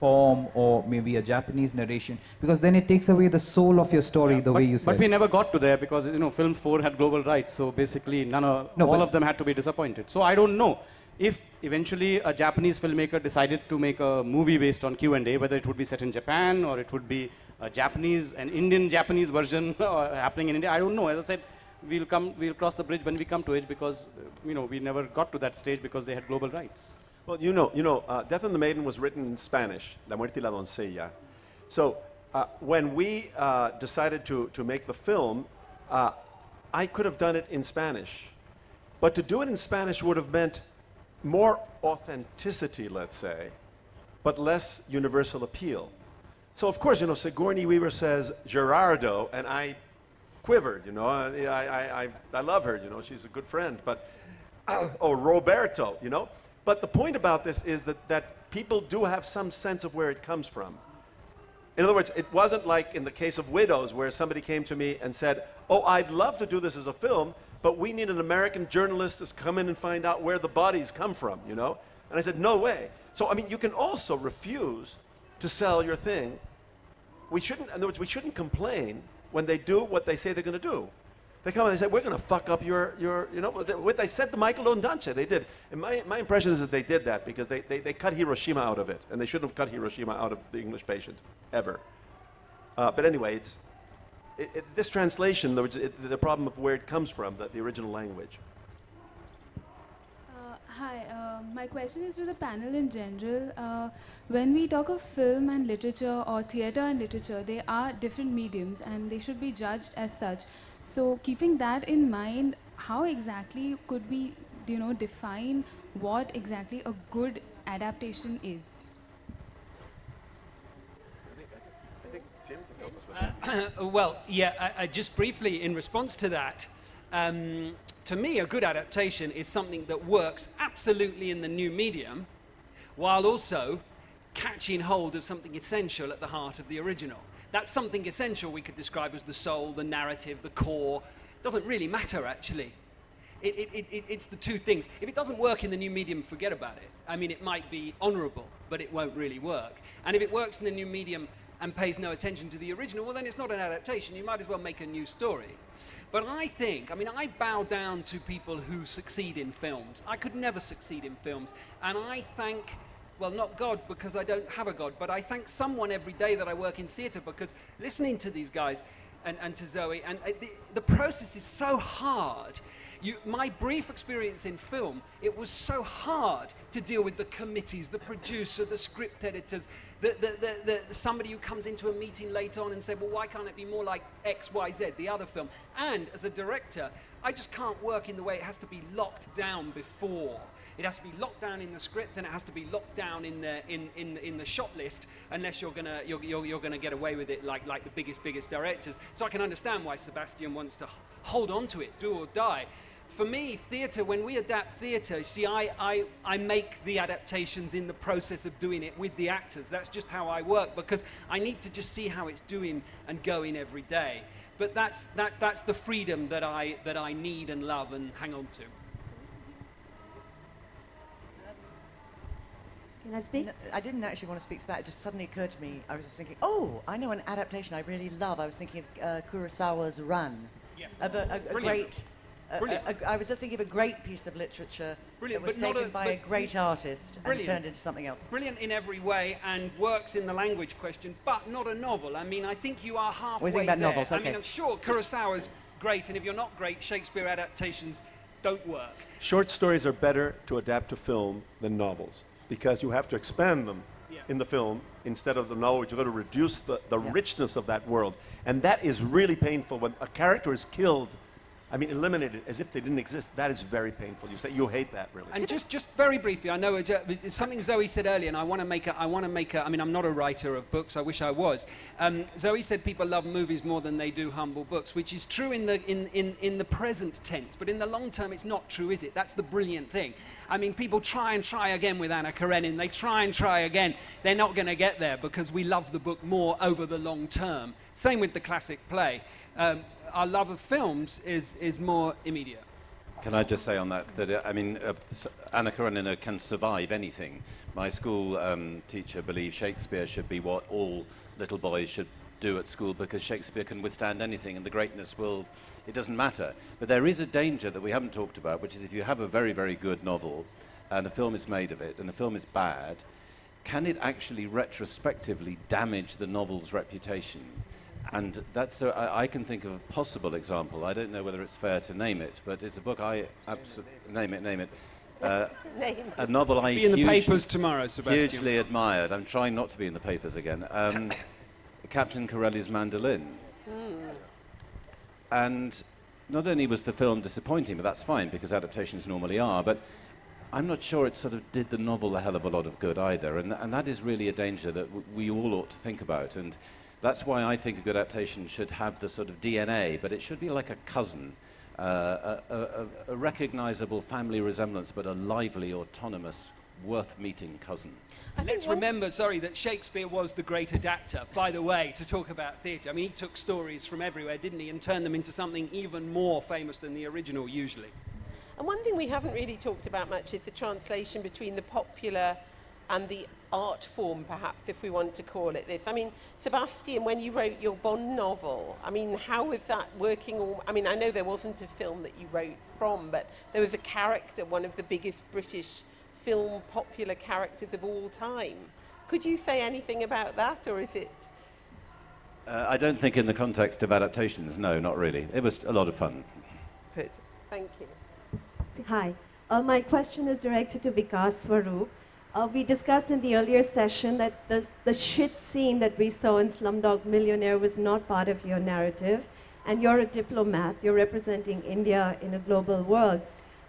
form or maybe a Japanese narration? Because then it takes away the soul of your story, the way you said. But we never got to there because, you know, Film 4 had global rights, so basically all of them had to be disappointed. So I don't know if eventually a Japanese filmmaker decided to make a movie based on Q&A, whether it would be set in Japan or it would be a an Indian-Japanese version happening in India. I don't know. As I said, we'll cross the bridge when we come to it because, you know, we never got to that stage because they had global rights. Well, Death on the Maiden was written in Spanish, La Muerte y la Doncella. So when we decided to make the film, I could have done it in Spanish. But to do it in Spanish would have meant more authenticity, let's say, but less universal appeal. So of course, you know, Sigourney Weaver says Gerardo, and I quivered, you know. I love her, you know, she's a good friend, but, or Roberto, you know. But the point about this is that people do have some sense of where it comes from. In other words, it wasn't like in the case of Widows where somebody came to me and said, oh, I'd love to do this as a film, but we need an American journalist to come in and find out where the bodies come from, you know? And I said, no way. So, I mean, you can also refuse to sell your thing. We shouldn't, in other words, we shouldn't complain when they do what they say they're going to do. They come and they say, we're going to fuck up your, you know, what they said to Michael Ondaatje, they did. And my impression is that they did that because they cut Hiroshima out of it, and they shouldn't have cut Hiroshima out of The English Patient, ever. But anyway, this translation, the problem of where it comes from, the original language. Hi, my question is to the panel in general. When we talk of film and literature or theatre and literature, they are different mediums and they should be judged as such. So keeping that in mind, how exactly could we, you know, define what exactly a good adaptation is? Well, yeah, just briefly in response to that, to me, a good adaptation is something that works absolutely in the new medium, while also catching hold of something essential at the heart of the original. That's something essential we could describe as the soul, the narrative, the core. Doesn't really matter, actually. It's the two things. If it doesn't work in the new medium, forget about it. I mean, it might be honorable, but it won't really work. And if it works in the new medium and pays no attention to the original, well, then it's not an adaptation. You might as well make a new story. But I think, I mean, I bow down to people who succeed in films. I could never succeed in films. And I thank, well, not God, because I don't have a God, but I thank someone every day that I work in theatre, because listening to these guys and to Zoe, and the process is so hard. My brief experience in film, it was so hard to deal with the committees, the producer, the script editors, somebody who comes into a meeting later on and said, well, why can't it be more like X, Y, Z, the other film? And as a director, I just can't work in the way it has to be locked down before. It has to be locked down in the script, and it has to be locked down in the shot list, unless you're gonna get away with it like the biggest directors. So I can understand why Sebastian wants to hold on to it, do or die. For me, theatre, when we adapt theatre, see, I make the adaptations in the process of doing it with the actors. That's just how I work, because I need to just see how it's doing and going every day. But that's the freedom that I need and love and hang on to. Can I speak? No, I didn't actually want to speak to that. It just suddenly occurred to me. I was just thinking, oh, I know an adaptation I really love. I was thinking of Kurosawa's Run. Yeah. A great... I was just thinking of a great piece of literature that was taken by a great artist and turned into something else. Brilliant in every way and works in the language question, but not a novel. I mean, I think you are halfway there. About novels, okay. I mean, sure, Kurosawa's great, and if you're not great, Shakespeare adaptations don't work. Short stories are better to adapt to film than novels, because you have to expand them in the film instead of the novel. You've got to reduce the richness of that world. And that is really painful. When a character is killed, I mean, eliminated as if they didn't exist, that is very painful. You hate that, really. And just very briefly, I know it's something Zoe said earlier, and I want to make I mean, I'm not a writer of books, I wish I was. Zoe said people love movies more than they do humble books, which is true in the present tense, but in the long term, it's not true, is it? That's the brilliant thing. I mean, people try and try again with Anna Karenina. They try and try again. They're not going to get there because we love the book more over the long term. Same with the classic play. our love of films is more immediate. Can I just say on that I mean, Anna Karenina can survive anything. My school teacher believes Shakespeare should be what all little boys should do at school, because Shakespeare can withstand anything, and the greatness will, it doesn't matter. But there is a danger that we haven't talked about, which is if you have a very, very good novel and a film is made of it and the film is bad, can it actually retrospectively damage the novel's reputation? And that's, I can think of a possible example. I don't know whether it's fair to name it, but it's a book I absolutely, name it. Name A novel I Be in the papers tomorrow, Sebastian. hugely admired. I'm trying not to be in the papers again. Captain Corelli's Mandolin. And not only was the film disappointing, but that's fine because adaptations normally are, but I'm not sure it sort of did the novel a hell of a lot of good either, and that is really a danger that we all ought to think about, and that's why I think a good adaptation should have the sort of DNA, but it should be like a cousin, a recognizable family resemblance, but a lively, autonomous, worth-meeting cousin. Let's remember, that Shakespeare was the great adapter, by the way, to talk about theatre. I mean, he took stories from everywhere, didn't he, and turned them into something even more famous than the original, usually. And one thing we haven't really talked about much is the translation between the popular and the art form, perhaps, if we want to call it this. I mean, Sebastian, when you wrote your Bond novel, I mean, how was that working? I mean, I know there wasn't a film that you wrote from, but there was a character, one of the biggest British film popular characters of all time. Could you say anything about that, or is it? I don't think in the context of adaptations, no, not really. It was a lot of fun. Good. Thank you. Hi. My question is directed to Vikas, Swarup. We discussed in the earlier session that the shit scene that we saw in Slumdog Millionaire was not part of your narrative, and you're a diplomat. You're representing India in a global world.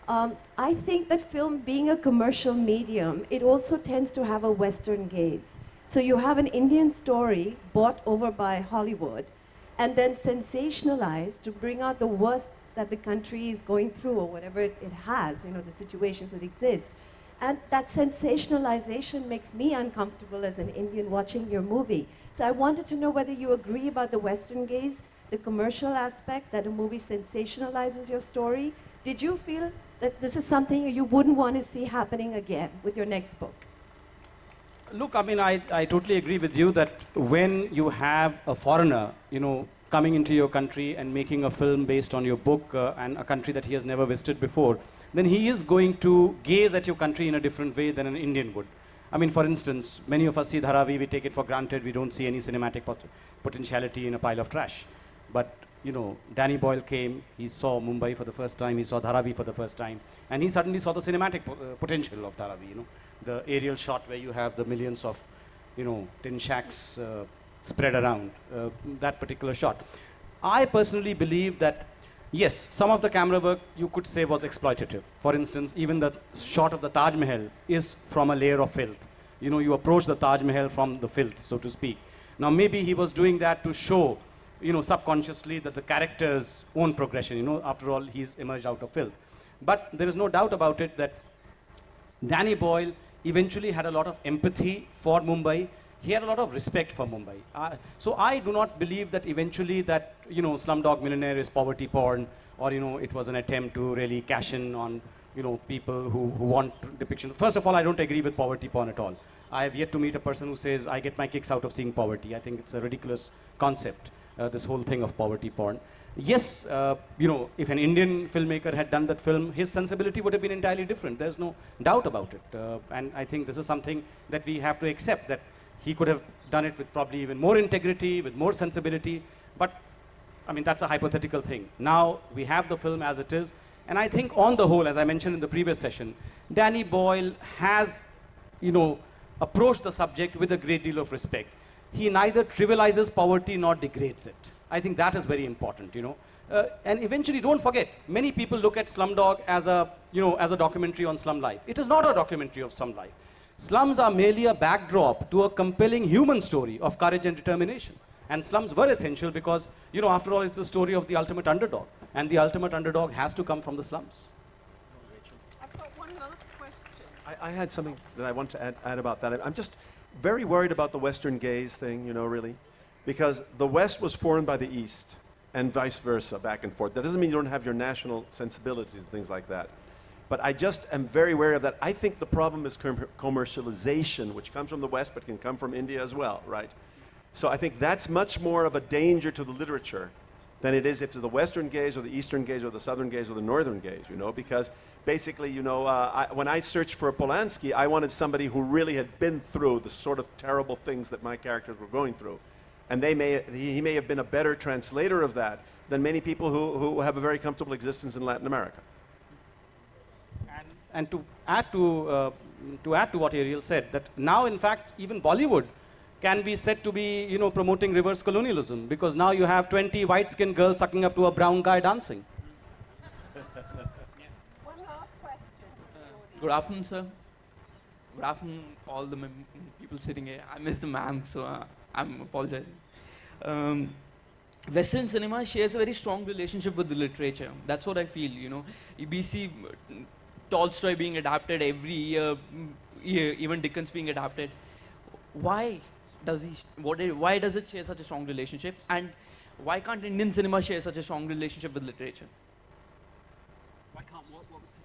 I think that film, being a commercial medium, it also tends to have a Western gaze. So you have an Indian story bought over by Hollywood and then sensationalized to bring out the worst that the country is going through or whatever it has, the situations that exist. And that sensationalization makes me uncomfortable as an Indian watching your movie. So I wanted to know whether you agree about the Western gaze, the commercial aspect, that a movie sensationalizes your story. Did you feel that this is something you wouldn't want to see happening again with your next book? Look, I mean, I totally agree with you that when you have a foreigner, coming into your country and making a film based on your book and a country that he has never visited before, then he is going to gaze at your country in a different way than an Indian would. I mean, for instance, many of us see Dharavi, we take it for granted, we don't see any cinematic potentiality in a pile of trash. But, Danny Boyle came, he saw Mumbai for the first time, he saw Dharavi for the first time, and he suddenly saw the cinematic potential of Dharavi, the aerial shot where you have the millions of, tin shacks spread around, that particular shot. I personally believe that, yes, some of the camera work you could say was exploitative. For instance, even the shot of the Taj Mahal is from a layer of filth. You approach the Taj Mahal from the filth, so to speak. Now, maybe he was doing that to show, subconsciously that the character's own progression, after all, he's emerged out of filth. But there is no doubt about it that Danny Boyle eventually had a lot of empathy for Mumbai. He had a lot of respect for Mumbai. So I do not believe that eventually that, Slumdog Millionaire is poverty porn, or, it was an attempt to really cash in on, people who want depiction. First of all, I don't agree with poverty porn at all. I have yet to meet a person who says, I get my kicks out of seeing poverty. I think it's a ridiculous concept, this whole thing of poverty porn. Yes, if an Indian filmmaker had done that film, his sensibility would have been entirely different. There's no doubt about it. And I think this is something that we have to accept, that he could have done it with probably even more integrity, with more sensibility. But, I mean, that's a hypothetical thing. Now, we have the film as it is. And I think on the whole, as I mentioned in the previous session, Danny Boyle has, approached the subject with a great deal of respect. He neither trivializes poverty nor degrades it. I think that is very important, and eventually, don't forget, many people look at Slumdog as a, as a documentary on slum life. It is not a documentary of slum life. Slums are merely a backdrop to a compelling human story of courage and determination. And slums were essential because, after all, it's the story of the ultimate underdog. And the ultimate underdog has to come from the slums. I've got one last question. I had something that I want to add about that. I'm just very worried about the Western gaze thing, really. Because the West was formed by the East. and vice versa, back and forth. That doesn't mean you don't have your national sensibilities and things like that. But I just am very wary of that. I think the problem is commercialization, which comes from the West, but can come from India as well, right? So I think that's much more of a danger to the literature than it is if to the Western gaze or the Eastern gaze or the Southern gaze or the Northern gaze, you know, because basically, you know, when I searched for a Polanski, I wanted somebody who really had been through the sort of terrible things that my characters were going through. And he may have been a better translator of that than many people who have a very comfortable existence in Latin America. And to add to what Ariel said, that now, in fact, even Bollywood can be said to be, you know, promoting reverse colonialism, because now you have 20 white-skinned girls sucking up to a brown guy dancing. One last question. Good afternoon, sir. Good afternoon, all the people sitting here. I missed the ma'am, so I'm apologizing. Western cinema shares a very strong relationship with the literature. That's what I feel, you know. We see Tolstoy being adapted every year, even Dickens being adapted. Why does it share such a strong relationship? And why can't Indian cinema share such a strong relationship with literature?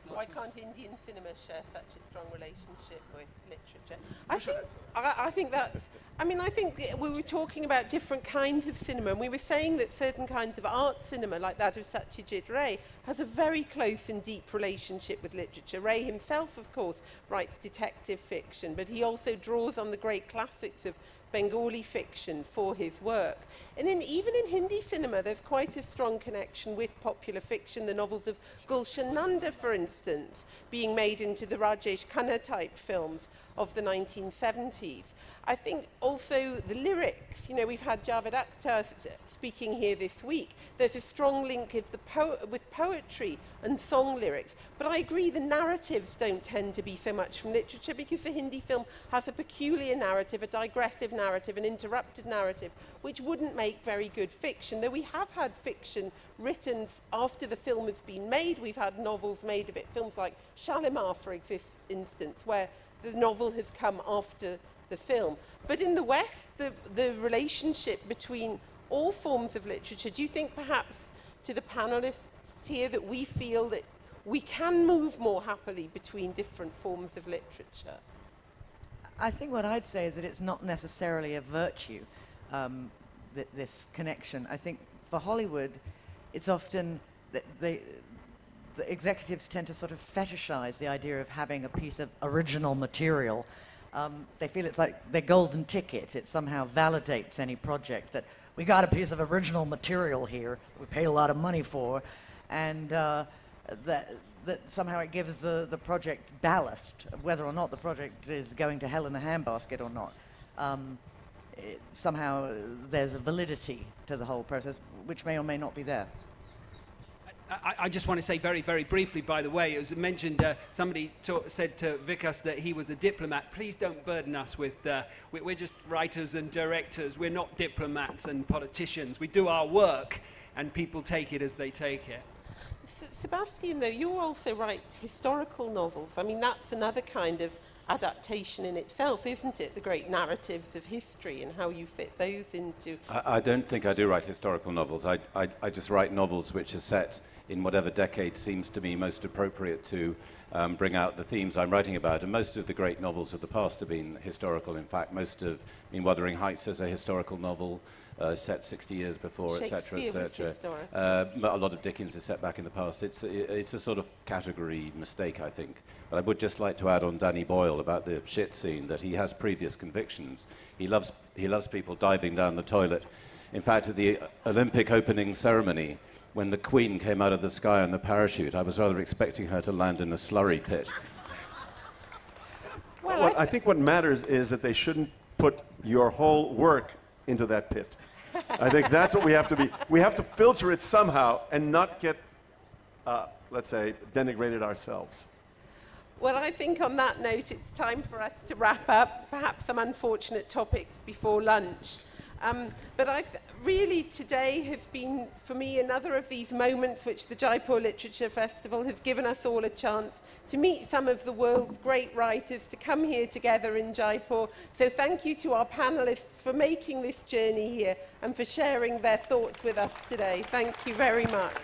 Why can't Indian cinema share such a strong relationship with literature? I think that's, I mean, I think we were talking about different kinds of cinema, and we were saying that certain kinds of art cinema, like that of Satyajit Ray, has a very close and deep relationship with literature. Ray himself, of course, writes detective fiction, but he also draws on the great classics of Bengali fiction for his work. And even in Hindi cinema, there's quite a strong connection with popular fiction. The novels of Gulshan Nanda, for instance, being made into the Rajesh Khanna type films of the 1970s. I think also the lyrics, you know, we've had Javed Akhtar speaking here this week. There's a strong link of with poetry and song lyrics. But I agree the narratives don't tend to be so much from literature, because the Hindi film has a peculiar narrative, a digressive narrative, an interrupted narrative, which wouldn't make very good fiction. Though we have had fiction written after the film has been made. We've had novels made of it, films like Shalimar, for instance, where the novel has come after the film. But in the West, the relationship between all forms of literature, do you think perhaps to the panelists here that we feel that we can move more happily between different forms of literature? I think what I'd say is that it's not necessarily a virtue, this connection. I think for Hollywood, it's often that the executives tend to sort of fetishize the idea of having a piece of original material. They feel it's like their golden ticket. It somehow validates any project that we got a piece of original material here we paid a lot of money for, and that somehow it gives the project ballast, whether or not the project is going to hell in a handbasket or not. Somehow there's a validity to the whole process, which may or may not be there. I just want to say very, very briefly, by the way, it was mentioned, somebody said to Vikas that he was a diplomat. Please don't burden us with, we're just writers and directors. We're not diplomats and politicians. We do our work, and people take it as they take it. Sebastian, though, you also write historical novels. I mean, that's another kind of adaptation in itself, isn't it? The great narratives of history and how you fit those into... I don't think I do write historical novels. I just write novels which are set in whatever decade seems to me most appropriate to bring out the themes I'm writing about. And most of the great novels of the past have been historical. In fact, most of Wuthering Heights is a historical novel set 60 years before, etc., etc. A lot of Dickens is set back in the past. It's a sort of category mistake, I think. But I would just like to add on Danny Boyle about the shit scene that he has previous convictions. He loves people diving down the toilet. In fact, at the Olympic opening ceremony, when the Queen came out of the sky on the parachute, I was rather expecting her to land in a slurry pit. Well, I think what matters is that they shouldn't put your whole work into that pit. I think that's what we have to be. We have to filter it somehow and not get, let's say, denigrated ourselves. Well, I think on that note, it's time for us to wrap up. Perhaps some unfortunate topics before lunch. But really today has been, for me, another of these moments which the Jaipur Literature Festival has given us all a chance to meet some of the world's great writers, to come here together in Jaipur. So thank you to our panellists for making this journey here and for sharing their thoughts with us today. Thank you very much.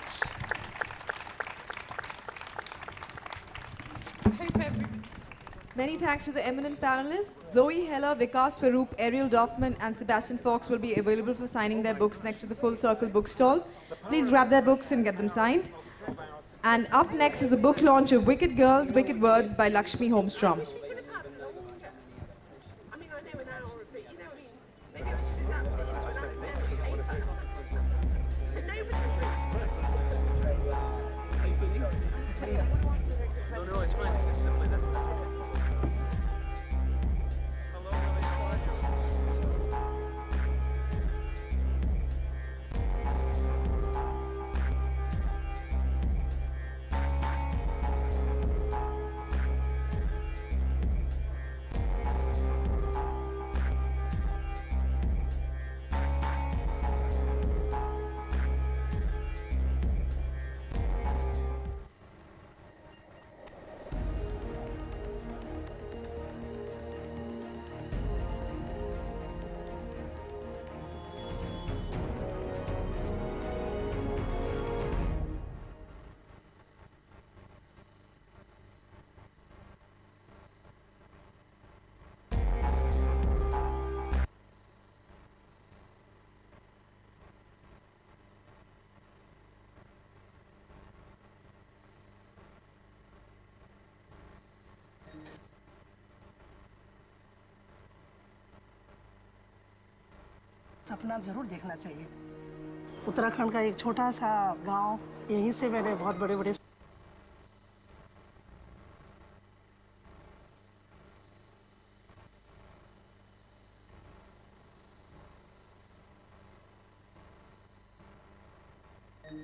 Many thanks to the eminent panelists. Zoe, Hella, Vikas, Swarup, Ariel, Dorfman, and Sebastian Faulks will be available for signing their books next to the Full Circle bookstall. Please grab their books and get them signed. And up next is the book launch of Wicked Girls, Wicked Words by Lakshmi Holmstrom. सपना जरूर देखना चाहिए। उत्तराखंड का एक छोटा सा गांव, यहीं से मैंने बहुत बड़े-बड़े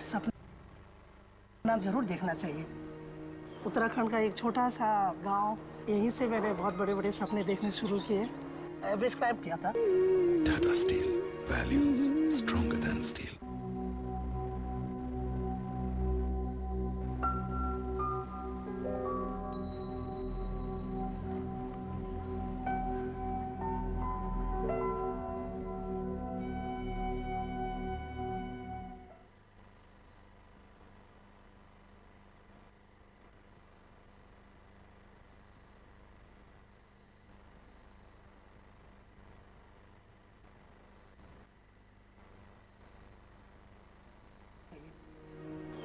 सपना जरूर देखना चाहिए। उत्तराखंड का एक छोटा सा गांव, यहीं से मैंने बहुत बड़े-बड़े सपने देखने शुरू किए। एवरेज क्लाइम किया था। Tata Steel, values stronger than steel.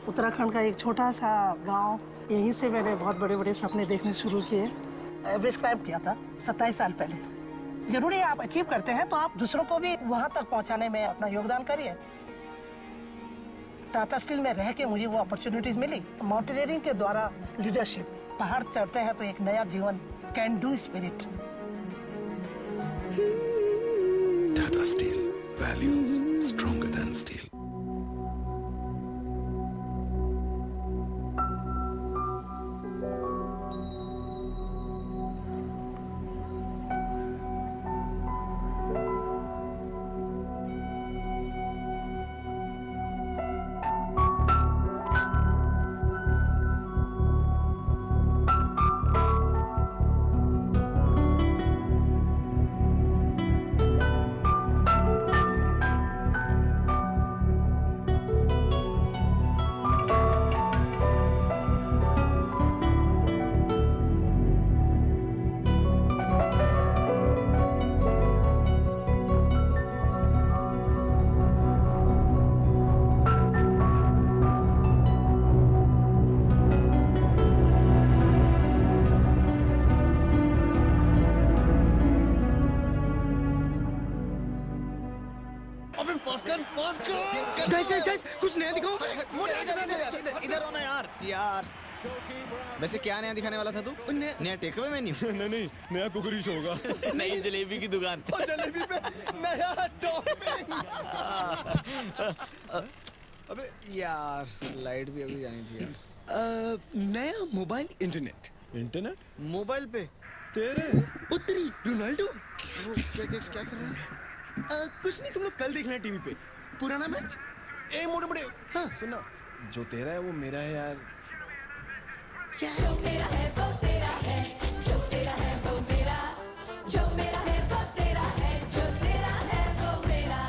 Uttarakhand का एक छोटा सा गांव, यहीं से मैंने बहुत बड़े-बड़े सपने देखने शुरू किए। एवरेज क्लाइम किया था 27 साल पहले। जरूरी आप अचीव करते हैं तो आप दूसरों को भी वहां तक पहुंचाने में अपना योगदान करिए। टाटा स्टील में रह के मुझे वो अपॉर्चुनिटीज मिली। माउंटेनियरिंग के द्वारा लीडरशिप, पहाड़ चढ़ते हैं तो एक नया जीवन, can do spirit. Tata Steel, values stronger than steel. वैसे क्या नया दिखाने वाला था तू? नया टेक अवे मेन्यू? नहीं, नया कुकरी शो होगा। नई जलेबी की दुकान। और जलेबी पे नया टॉपिंग। अबे यार, लाइट भी अभी जानी थी यार। नया मोबाइल इंटरनेट? मोबाइल पे? तेरे? उत्तरी रोनाल्डो? क्या कर रहा है? कुछ नहीं, तुम लोग कल देखना टीवी पे पुराना मैच। ए मोटे मोटे, हाँ सुनना, जो तेरा है वो मेरा है यार। क्या जो मेरा है वो तेरा है, जो तेरा है वो मेरा, जो मेरा है वो तेरा है, जो तेरा है वो मेरा।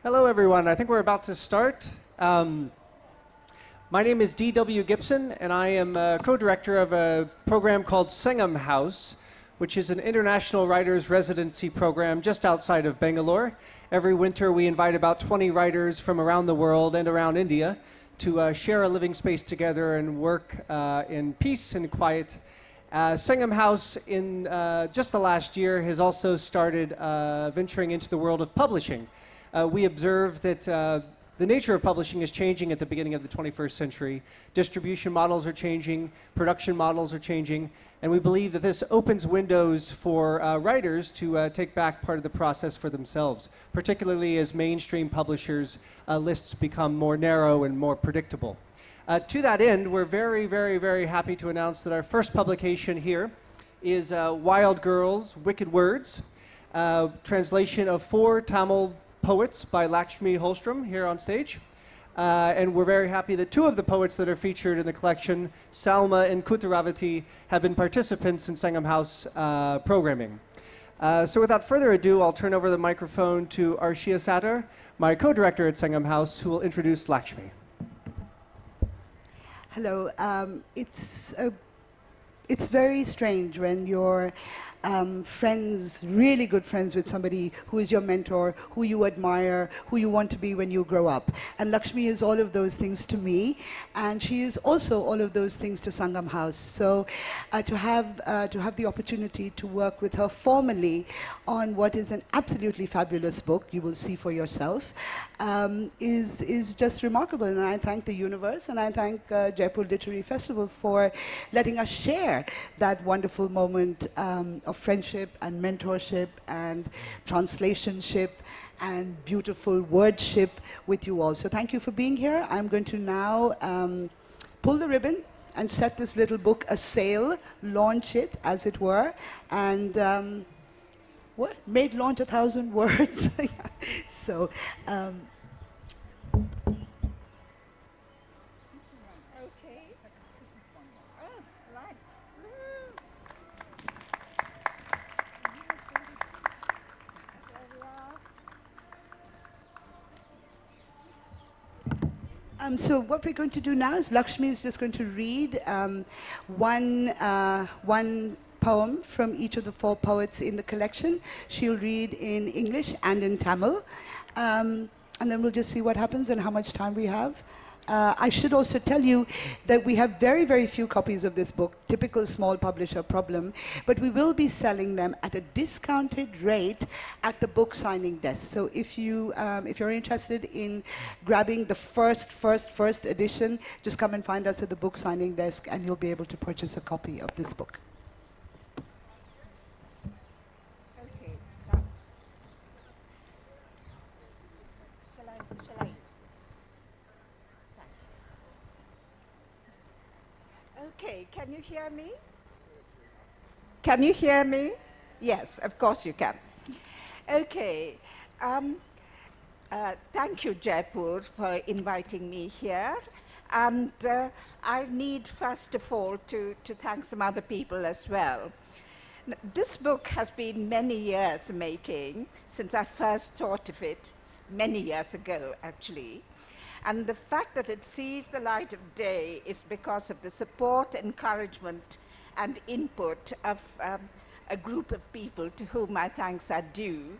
Hello, everyone. I think we're about to start. My name is D.W. Gibson, and I am co-director of a program called Singham House, which is an international writers' residency program just outside of Bangalore. Every winter, we invite about 20 writers from around the world and around India to share a living space together and work in peace and quiet. Singham House, in just the last year, has also started venturing into the world of publishing. We observe that the nature of publishing is changing at the beginning of the 21st century. Distribution models are changing, production models are changing, and we believe that this opens windows for writers to take back part of the process for themselves, particularly as mainstream publishers' lists become more narrow and more predictable. To that end, we're very, very, very happy to announce that our first publication here is Wild Girls, Wicked Words, translation of 4 Tamil poets by Lakshmi Holstrom here on stage. And we're very happy that 2 of the poets that are featured in the collection, Salma and Kuttaravati, have been participants in Singham House programming. So without further ado, I'll turn over the microphone to Arshia Sattar, my co-director at Singham House, who will introduce Lakshmi. Hello. It's very strange when you're friends, really good friends with somebody who is your mentor, who you admire, who you want to be when you grow up. And Lakshmi is all of those things to me, and she is also all of those things to Singham House. So to have the opportunity to work with her formally on what is an absolutely fabulous book, you will see for yourself, is just remarkable. And I thank the universe, and I thank Jaipur Literary Festival for letting us share that wonderful moment of friendship and mentorship and translationship and beautiful wordship with you all. So thank you for being here. I'm going to now pull the ribbon and set this little book a sail, launch it, as it were, and what? Made launch 1,000 words. So. So what we're going to do now is Lakshmi is just going to read one poem from each of the 4 poets in the collection. She'll read in English and in Tamil. And then we'll just see what happens and how much time we have. I should also tell you that we have very, very few copies of this book, typical small publisher problem, but we will be selling them at a discounted rate at the book signing desk. So if you're interested in grabbing the first edition, just come and find us at the book signing desk and you'll be able to purchase a copy of this book. Okay, can you hear me? Can you hear me? Yes, of course you can. Okay. Thank you, Jaipur, for inviting me here. And I need, first of all, to thank some other people as well. This book has been many years making, since I first thought of it, many years ago, actually. And the fact that it sees the light of day is because of the support, encouragement, and input of a group of people to whom my thanks are due.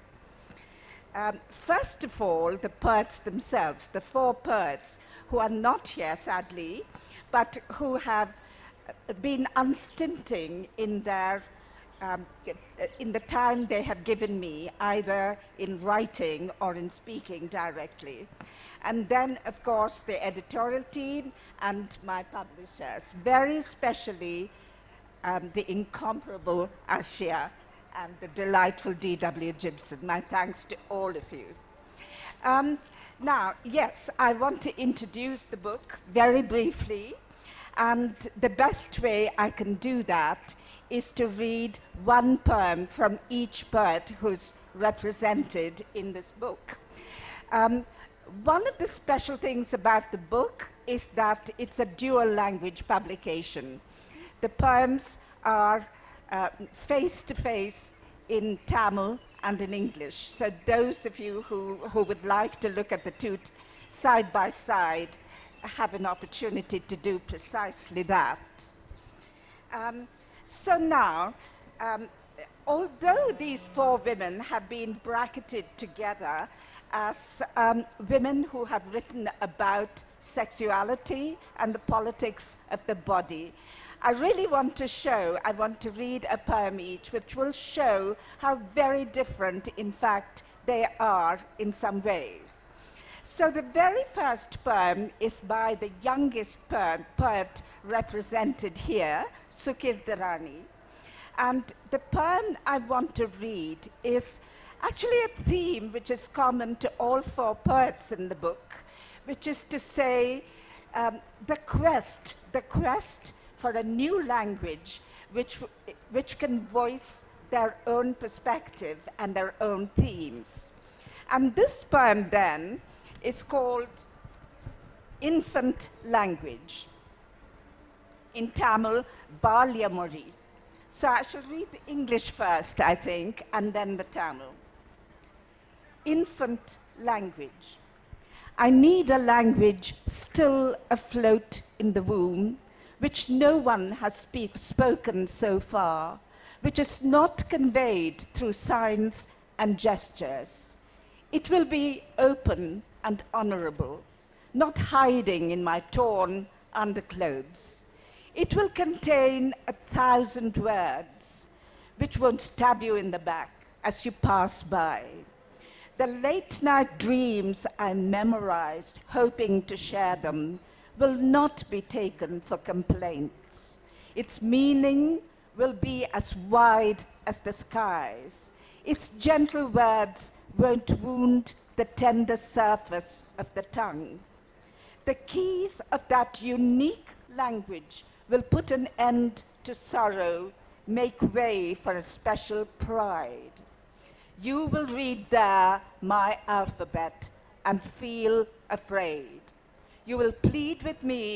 First of all, the poets themselves, the 4 poets who are not here, sadly, but who have been unstinting in their in the time they have given me, either in writing or in speaking directly. And then, of course, the editorial team and my publishers, very especially the incomparable Ashia and the delightful D.W. Gibson. My thanks to all of you. Now, yes, I want to introduce the book very briefly, and the best way I can do that is to read one poem from each poet who's represented in this book. One of the special things about the book is that it's a dual language publication. The poems are face-to-face in Tamil and in English. So those of you who would like to look at the two side by side have an opportunity to do precisely that. So now, although these 4 women have been bracketed together as women who have written about sexuality and the politics of the body, I really want to show, I want to read a poem each, which will show how very different, in fact, they are in some ways. So the very first poem is by the youngest poet represented here, Sukirdarani. And the poem I want to read is actually a theme which is common to all 4 poets in the book, which is to say the quest for a new language which can voice their own perspective and their own themes. And this poem then is called Infant Language. In Tamil, Balya Mori. So I shall read the English first, I think, and then the Tamil. Infant language. I need a language still afloat in the womb, which no one has spoken so far, which is not conveyed through signs and gestures. It will be open and honorable, not hiding in my torn underclothes. It will contain 1,000 words, which won't stab you in the back as you pass by. The late night dreams I memorized, hoping to share them, will not be taken for complaints. Its meaning will be as wide as the skies. Its gentle words won't wound the tender surface of the tongue. The keys of that unique language will put an end to sorrow, make way for a special pride. You will read there my alphabet and feel afraid. You will plead with me